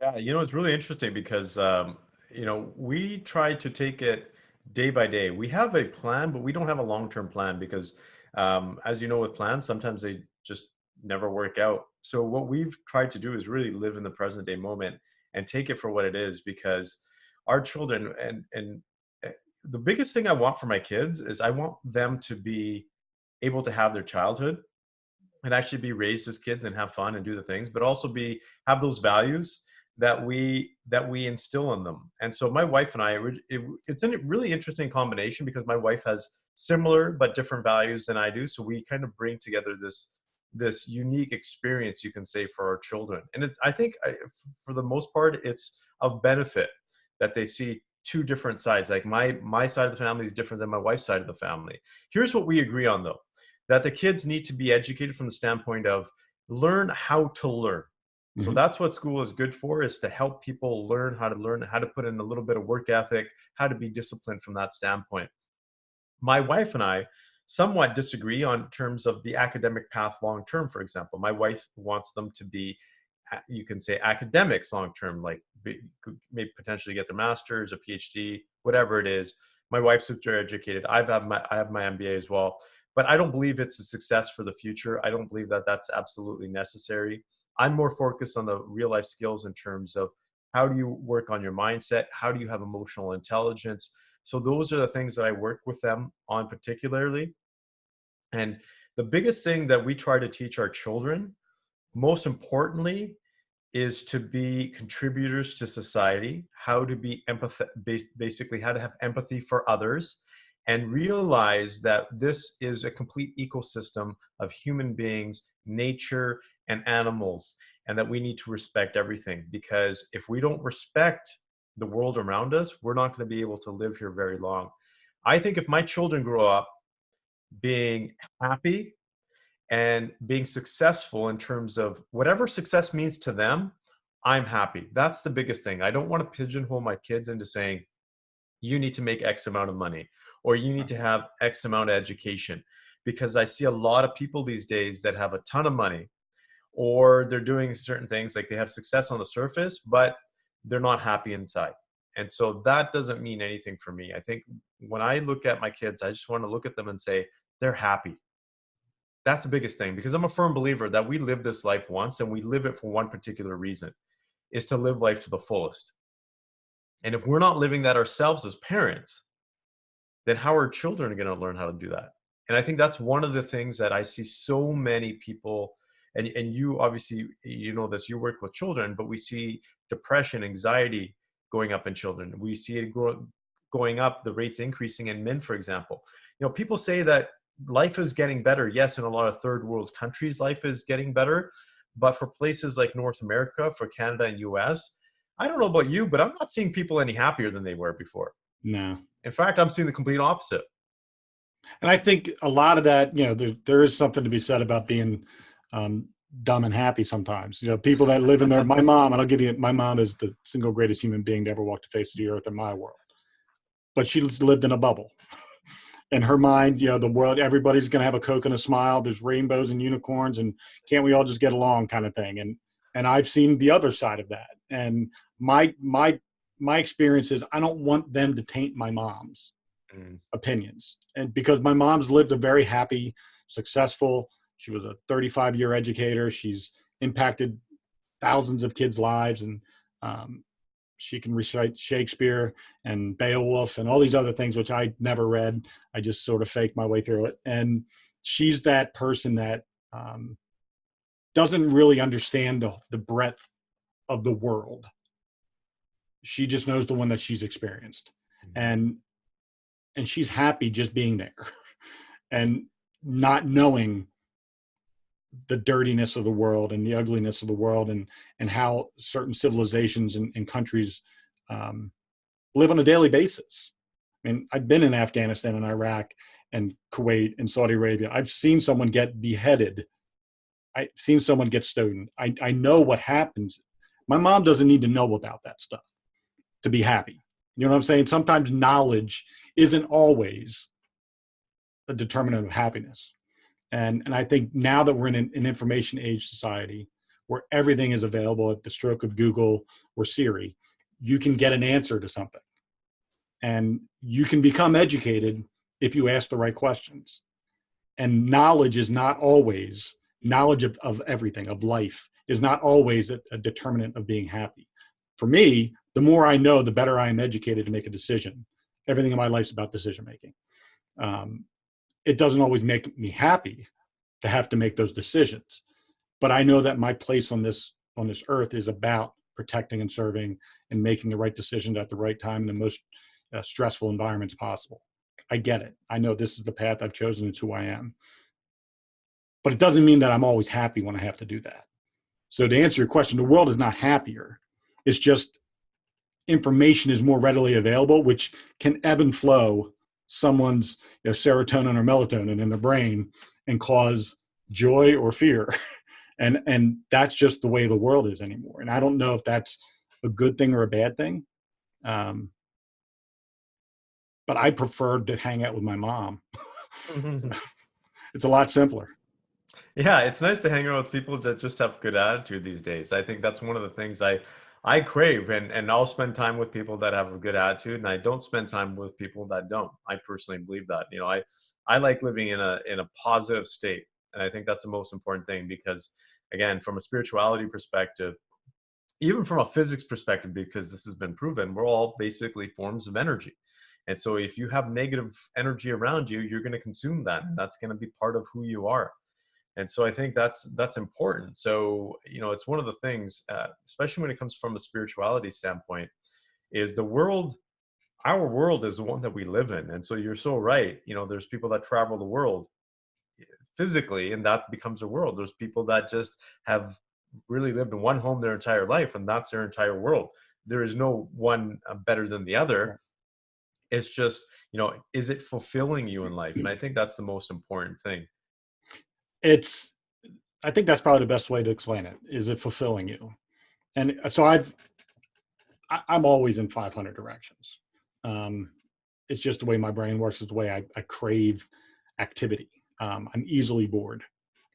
Yeah, it's really interesting because we try to take it day by day. We have a plan, but we don't have a long-term plan because, as you know, with plans, sometimes they just never work out. So what we've tried to do is really live in the present day moment and take it for what it is, because our children and the biggest thing I want for my kids is I want them to be able to have their childhood and actually be raised as kids and have fun and do the things, but also have those values that we instill in them. And so my wife and I, it's a really interesting combination because my wife has similar but different values than I do. So we kind of bring together this unique experience, you can say, for our children. And I think for the most part, it's of benefit that they see two different sides. Like my side of the family is different than my wife's side of the family. Here's what we agree on, though, that the kids need to be educated from the standpoint of learn how to learn. Mm-hmm. So that's what school is good for, is to help people learn how to put in a little bit of work ethic, how to be disciplined from that standpoint. My wife and I somewhat disagree on terms of the academic path long term. For example, my wife wants them to be, you can say, academics long term, like maybe potentially get their master's, a PhD, whatever it is. My wife's super educated. I have my MBA as well, but I don't believe it's a success for the future. I don't believe that that's absolutely necessary. I'm more focused on the real life skills in terms of How do you work on your mindset? How do you have emotional intelligence? So those are the things that I work with them on particularly. And the biggest thing that we try to teach our children, most importantly, is to be contributors to society, how to be basically how to have empathy for others, and realize that this is a complete ecosystem of human beings, nature, and animals, and that we need to respect everything. Because if we don't respect the world around us, we're not going to be able to live here very long. I think if my children grow up being happy and being successful in terms of whatever success means to them, I'm happy. That's the biggest thing. I don't want to pigeonhole my kids into saying, you need to make X amount of money or you need to have X amount of education, because I see a lot of people these days that have a ton of money, or they're doing certain things, like they have success on the surface, but they're not happy inside. And so that doesn't mean anything for me. I think when I look at my kids, I just want to look at them and say, they're happy. That's the biggest thing, because I'm a firm believer that we live this life once and we live it for one particular reason, is to live life to the fullest. And if we're not living that ourselves as parents, then how are children going to learn how to do that? And I think that's one of the things that I see so many people, and you obviously, you know this, you work with children, but we see depression, anxiety going up in children. We see it going up, the rates increasing in men, for example. You know, people say that life is getting better. Yes, in a lot of third world countries, life is getting better. But for places like North America, for Canada and US, I don't know about you, but I'm not seeing people any happier than they were before. No. In fact, I'm seeing the complete opposite. And I think a lot of that, you know, there is something to be said about being dumb and happy sometimes. You know, people that live in their, my mom, and I'll give you, my mom is the single greatest human being to ever walk the face of the earth in my world. But she's lived in a bubble. In her mind, you know, the world, everybody's going to have a Coke and a smile. There's rainbows and unicorns, and can't we all just get along, kind of thing. And I've seen the other side of that. And my experience is I don't want them to taint my mom's opinions. And because my mom's lived a very happy, successful, she was a 35-year educator. She's impacted thousands of kids' lives, and she can recite Shakespeare and Beowulf and all these other things, which I never read. I just sort of faked my way through it. And she's that person that doesn't really understand the breadth of the world. She just knows the one that she's experienced. And she's happy just being there and not knowing the dirtiness of the world and the ugliness of the world, and how certain civilizations and countries live on a daily basis. I mean, I've been in Afghanistan and Iraq and Kuwait and Saudi Arabia. I've seen someone get beheaded. I've seen someone get stoned. I know what happens. My mom doesn't need to know about that stuff to be happy. You know what I'm saying? Sometimes knowledge isn't always a determinant of happiness. And I think now that we're in an information age society where everything is available at the stroke of Google or Siri, you can get an answer to something. And you can become educated if you ask the right questions. And knowledge is not always, knowledge of everything, of life, is not always a determinant of being happy. For me, the more I know, the better I am educated to make a decision. Everything in my life is about decision making. It doesn't always make me happy to have to make those decisions, but I know that my place on this earth is about protecting and serving and making the right decisions at the right time in the most stressful environments possible. I get it. I know this is the path I've chosen. It's who I am. But it doesn't mean that I'm always happy when I have to do that. So to answer your question, the world is not happier. It's just information is more readily available, which can ebb and flow someone's serotonin or melatonin in the brain and cause joy or fear. And that's just the way the world is anymore. And I don't know if that's a good thing or a bad thing. But I preferred to hang out with my mom. It's a lot simpler. Yeah, it's nice to hang out with people that just have good attitude these days. I think that's one of the things I crave, and I'll spend time with people that have a good attitude, and I don't spend time with people that don't. I personally believe that. You know, I like living in a positive state, and I think that's the most important thing, because again, from a spirituality perspective, even from a physics perspective, because this has been proven, we're all basically forms of energy. And so if you have negative energy around you, you're going to consume that, and that's going to be part of who you are. And so I think that's important. So, it's one of the things, especially when it comes from a spirituality standpoint, is our world is the one that we live in. And so you're so right. There's people that travel the world physically, and that becomes a world. There's people that just have really lived in one home their entire life, and that's their entire world. There is no one better than the other. It's just, is it fulfilling you in life? And I think that's the most important thing. I think that's probably the best way to explain it. Is it fulfilling you? And so I'm always in 500 directions. It's just the way my brain works. It's the way I crave activity. I'm easily bored.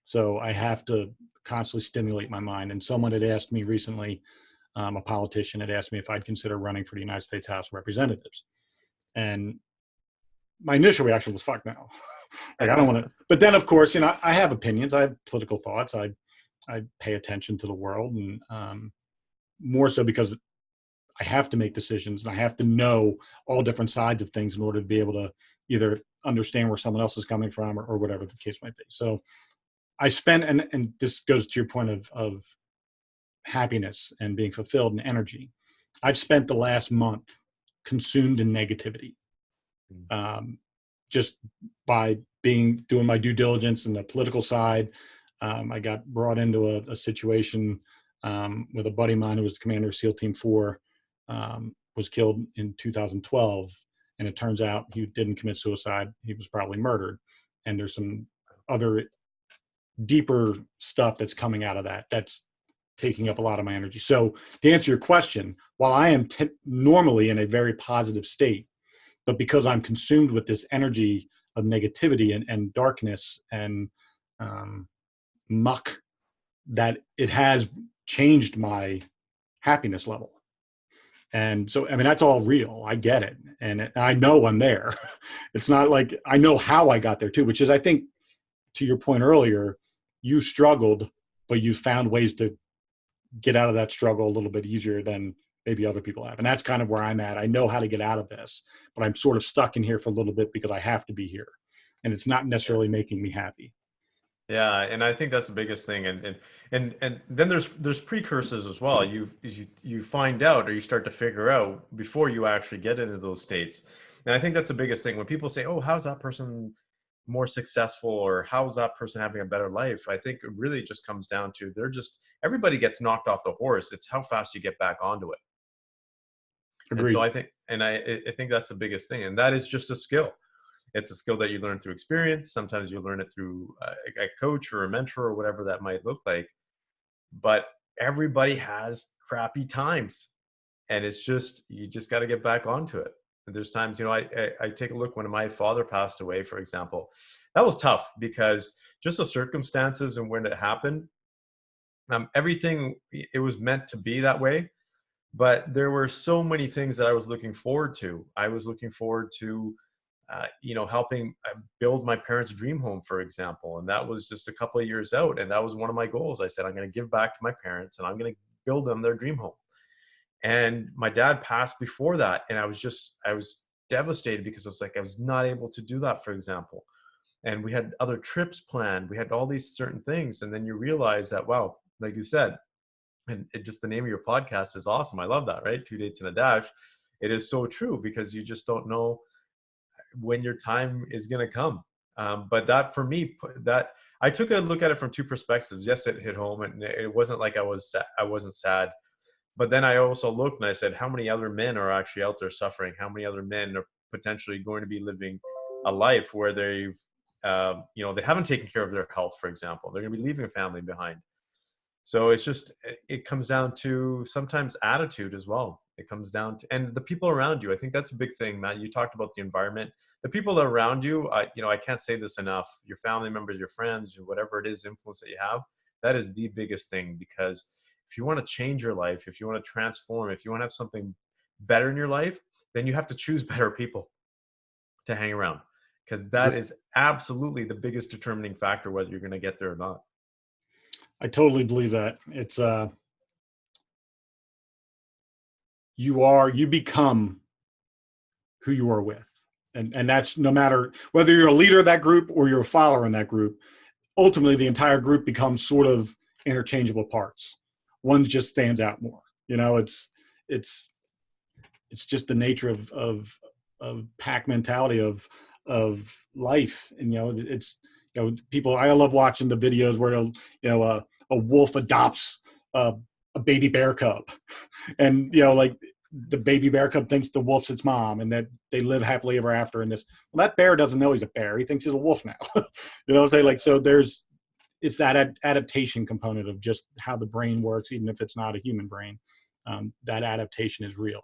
So I have to constantly stimulate my mind. And someone had asked me recently, a politician had asked me if I'd consider running for the United States House of Representatives. And my initial reaction was, fuck no. Like, I don't want to. But then, of course, I have opinions. I have political thoughts. I pay attention to the world, and more so because I have to make decisions, and I have to know all different sides of things in order to be able to either understand where someone else is coming from, or whatever the case might be. So I spent, and this goes to your point of happiness and being fulfilled and energy. I've spent the last month consumed in negativity, just by doing my due diligence in the political side. I got brought into a situation with a buddy of mine who was the commander of SEAL Team 4, was killed in 2012. And it turns out he didn't commit suicide. He was probably murdered. And there's some other deeper stuff that's coming out of that that's taking up a lot of my energy. So to answer your question, while I am normally in a very positive state, but because I'm consumed with this energy of negativity and darkness and muck, that it has changed my happiness level. And so, I mean, that's all real. I get it. And I know I'm there. It's not like I know how I got there too, which is, I think, to your point earlier, you struggled, but you found ways to get out of that struggle a little bit easier than maybe other people have. And that's kind of where I'm at. I know how to get out of this, but I'm sort of stuck in here for a little bit because I have to be here. And it's not necessarily making me happy. Yeah, and I think that's the biggest thing. And then there's precursors as well. You find out, or you start to figure out before you actually get into those states. And I think that's the biggest thing. When people say, "Oh, how's that person more successful?" or "How's that person having a better life?" I think it really just comes down to everybody gets knocked off the horse. It's how fast you get back onto it. Agreed. And so I think that's the biggest thing, and that is just a skill. It's a skill that you learn through experience. Sometimes you learn it through a coach or a mentor or whatever that might look like. But everybody has crappy times, and you just got to get back onto it. And there's times, I take a look when my father passed away, for example. That was tough because just the circumstances and when it happened, everything, it was meant to be that way. But there were so many things that I was looking forward to. I was looking forward to helping build my parents' dream home, for example. And that was just a couple of years out. And that was one of my goals. I said, I'm going to give back to my parents and I'm going to build them their dream home. And my dad passed before that. And I was devastated because I was not able to do that, for example. And we had other trips planned. We had all these certain things. And then you realize that, wow, like you said, and just the name of your podcast is awesome. I love that, right? 2 Dates and a Dash. It is so true because you just don't know when your time is going to come. But that, for me, that I took a look at it from two perspectives. Yes, it hit home, and it wasn't like I wasn't sad. But then I also looked and I said, how many other men are actually out there suffering? How many other men are potentially going to be living a life where they haven't taken care of their health, for example? They're going to be leaving a family behind. So it comes down to sometimes attitude as well. It comes down to, and the people around you. I think that's a big thing, Matt. You talked about the environment, the people around you. I can't say this enough. Your family members, your friends, whatever it is, influence that you have, that is the biggest thing. Because if you want to change your life, if you want to transform, if you want to have something better in your life, then you have to choose better people to hang around. Because that is absolutely the biggest determining factor whether you're going to get there or not. I totally believe that. It's you become who you are with. And that's no matter whether you're a leader of that group or you're a follower in that group, ultimately the entire group becomes sort of interchangeable parts. One just stands out more. It's just the nature of pack mentality of life. And, it's, people, I love watching the videos where, a wolf adopts a baby bear cub and, like, the baby bear cub thinks the wolf's its mom and that they live happily ever after in this. Well, that bear doesn't know he's a bear. He thinks he's a wolf now. What I'm saying? Like, so it's that adaptation component of just how the brain works, even if it's not a human brain. That adaptation is real.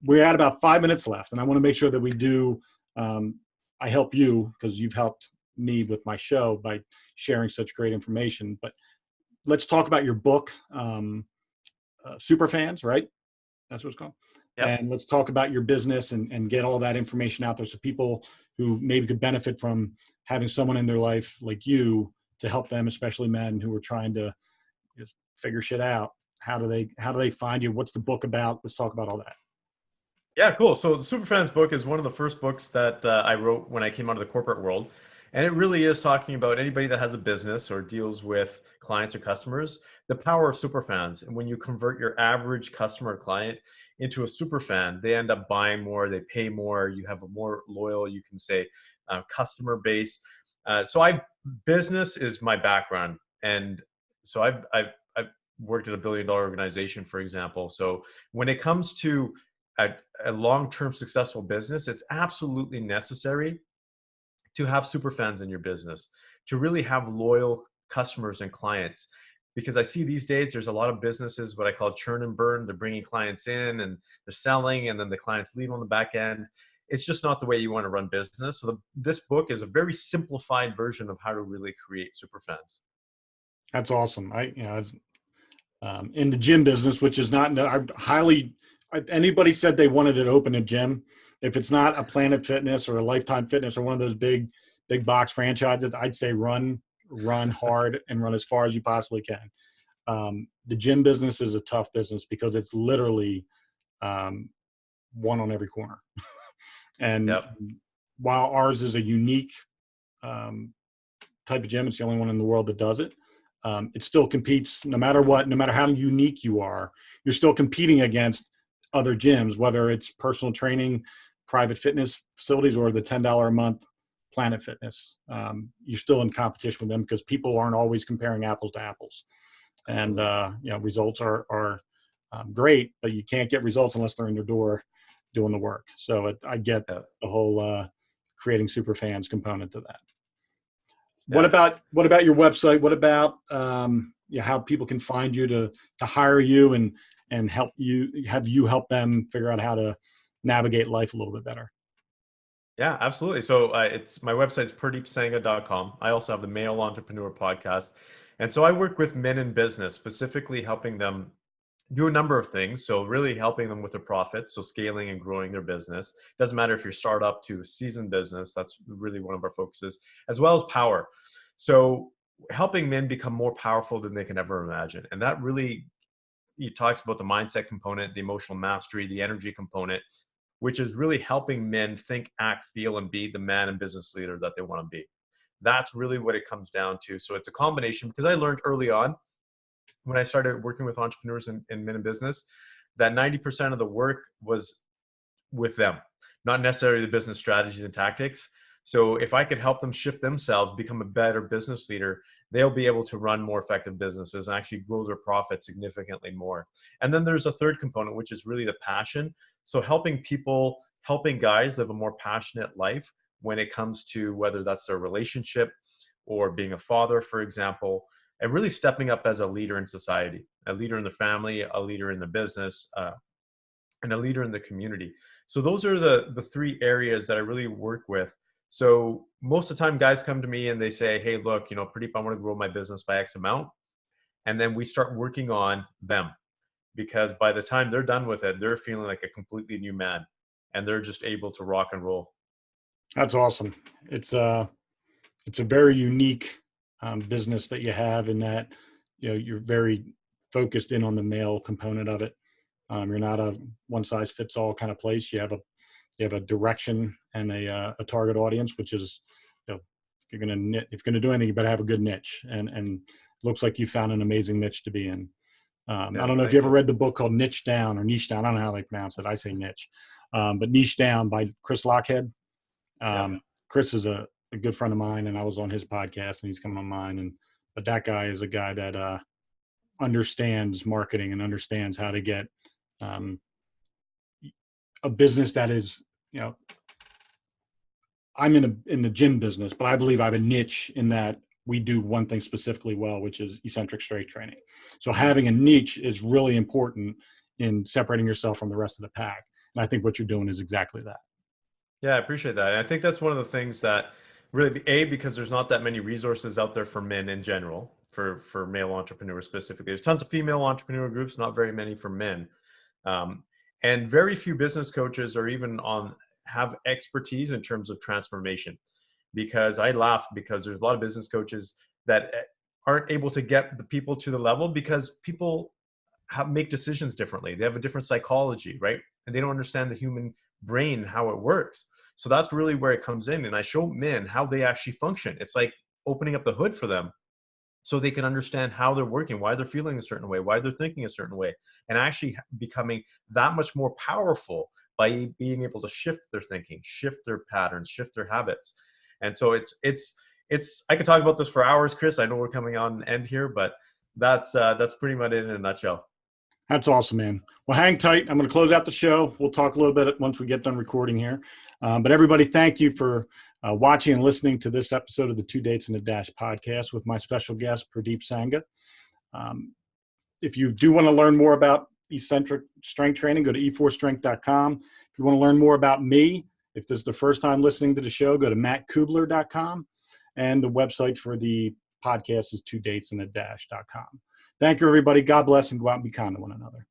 We're at about 5 minutes left, and I want to make sure that we do. I help you because you've helped me with my show by sharing such great information. But let's talk about your book, Superfans, right? That's what it's called. Yep. And let's talk about your business and get all that information out there so people who maybe could benefit from having someone in their life like you to help them, especially men who are trying to just figure shit out. How do they find you? What's the book about? Let's talk about all that. Yeah, cool. So the Superfans book is one of the first books that I wrote when I came out of the corporate world. And it really is talking about anybody that has a business or deals with clients or customers, the power of superfans. And when you convert your average customer or client into a superfan, they end up buying more, they pay more, you have a more loyal, you can say, customer base. Business is my background. And so I've worked at a $1 billion organization, for example. So when it comes to a long-term successful business, it's absolutely necessary to have superfans in your business, to really have loyal customers and clients. Because I see these days, there's a lot of businesses, what I call churn and burn. They're bringing clients in and they're selling, and then the clients leave on the back end. It's just not the way you want to run business. So this book is a very simplified version of how to really create superfans. That's awesome. In the gym business, which is not, anybody said they wanted to open a gym, if it's not a Planet Fitness or a Lifetime Fitness or one of those big box franchises, I'd say run hard and run as far as you possibly can. The gym business is a tough business because it's literally one on every corner. And yep. While ours is a unique type of gym, it's the only one in the world that does it. It still competes no matter what, no matter how unique you are, you're still competing against other gyms, whether it's personal training, private fitness facilities, or the $10 a month Planet Fitness. You're still in competition with them because people aren't always comparing apples to apples. And, results are great, but you can't get results unless they're in your door doing the work. So I get the whole creating super fans component to that. Yeah. What about your website? What about how people can find you to hire you and help you, have you help them figure out how to navigate life a little bit better? Yeah, absolutely. So my website's PurdeepSangha.com. I also have the Male Entrepreneur podcast. And so I work with men in business, specifically helping them do a number of things. So really helping them with their profits, so scaling and growing their business. Doesn't matter if you're startup to seasoned business, that's really one of our focuses, as well as power. So helping men become more powerful than they can ever imagine. And that really, he talks about the mindset component, the emotional mastery, the energy component, which is really helping men think, act, feel, and be the man and business leader that they want to be. That's really what it comes down to. So it's a combination, because I learned early on when I started working with entrepreneurs and men in business, that 90% of the work was with them, not necessarily the business strategies and tactics. So if I could help them shift themselves, become a better business leader, they'll be able to run more effective businesses and actually grow their profits significantly more. And then there's a third component, which is really the passion. So helping people, helping guys live a more passionate life when it comes to whether that's their relationship or being a father, for example, and really stepping up as a leader in society, a leader in the family, a leader in the business, and a leader in the community. So those are the three areas that I really work with. So most of the time guys come to me and they say, hey, look, Purdeep, I want to grow my business by X amount. And then we start working on them, because by the time they're done with it, they're feeling like a completely new man and they're just able to rock and roll. That's awesome. It's a very unique business that you have, in that, you're very focused in on the male component of it. You're not a one size fits all kind of place. You have a direction and a target audience, which is, if you're going to do anything, you better have a good niche. And looks like you found an amazing niche to be in. I don't know if you ever read the book called Niche Down or Niche Down. I don't know how they pronounce it. I say niche, but Niche Down by Chris Lockhead. Chris is a good friend of mine, and I was on his podcast, and he's coming on mine. But that guy is a guy that understands marketing and understands how to get a business that is, I'm in the gym business, but I believe I have a niche in that we do one thing specifically well, which is eccentric strength training. So having a niche is really important in separating yourself from the rest of the pack. And I think what you're doing is exactly that. Yeah, I appreciate that. And I think that's one of the things that really, because there's not that many resources out there for men in general, for male entrepreneurs specifically. There's tons of female entrepreneur groups, not very many for men. And very few business coaches or even have expertise in terms of transformation. Because I laugh because there's a lot of business coaches that aren't able to get the people to the level because people make decisions differently. They have a different psychology, right? And they don't understand the human brain, how it works. So that's really where it comes in. And I show men how they actually function. It's like opening up the hood for them so they can understand how they're working, why they're feeling a certain way, why they're thinking a certain way, and actually becoming that much more powerful by being able to shift their thinking, shift their patterns, shift their habits. And so it's I could talk about this for hours, Chris. I know we're coming on end here, but that's pretty much it in a nutshell. That's awesome, man. Well, hang tight. I'm going to close out the show. We'll talk a little bit once we get done recording here. But everybody, thank you for watching and listening to this episode of the Two Dates and a Dash podcast with my special guest, Purdeep Sangha. If you do want to learn more about eccentric strength training, go to e4strength.com. If you want to learn more about me, if this is the first time listening to the show, go to mattcubbler.com. And the website for the podcast is twodatesandadash.com. Thank you, everybody. God bless, and go out and be kind to one another.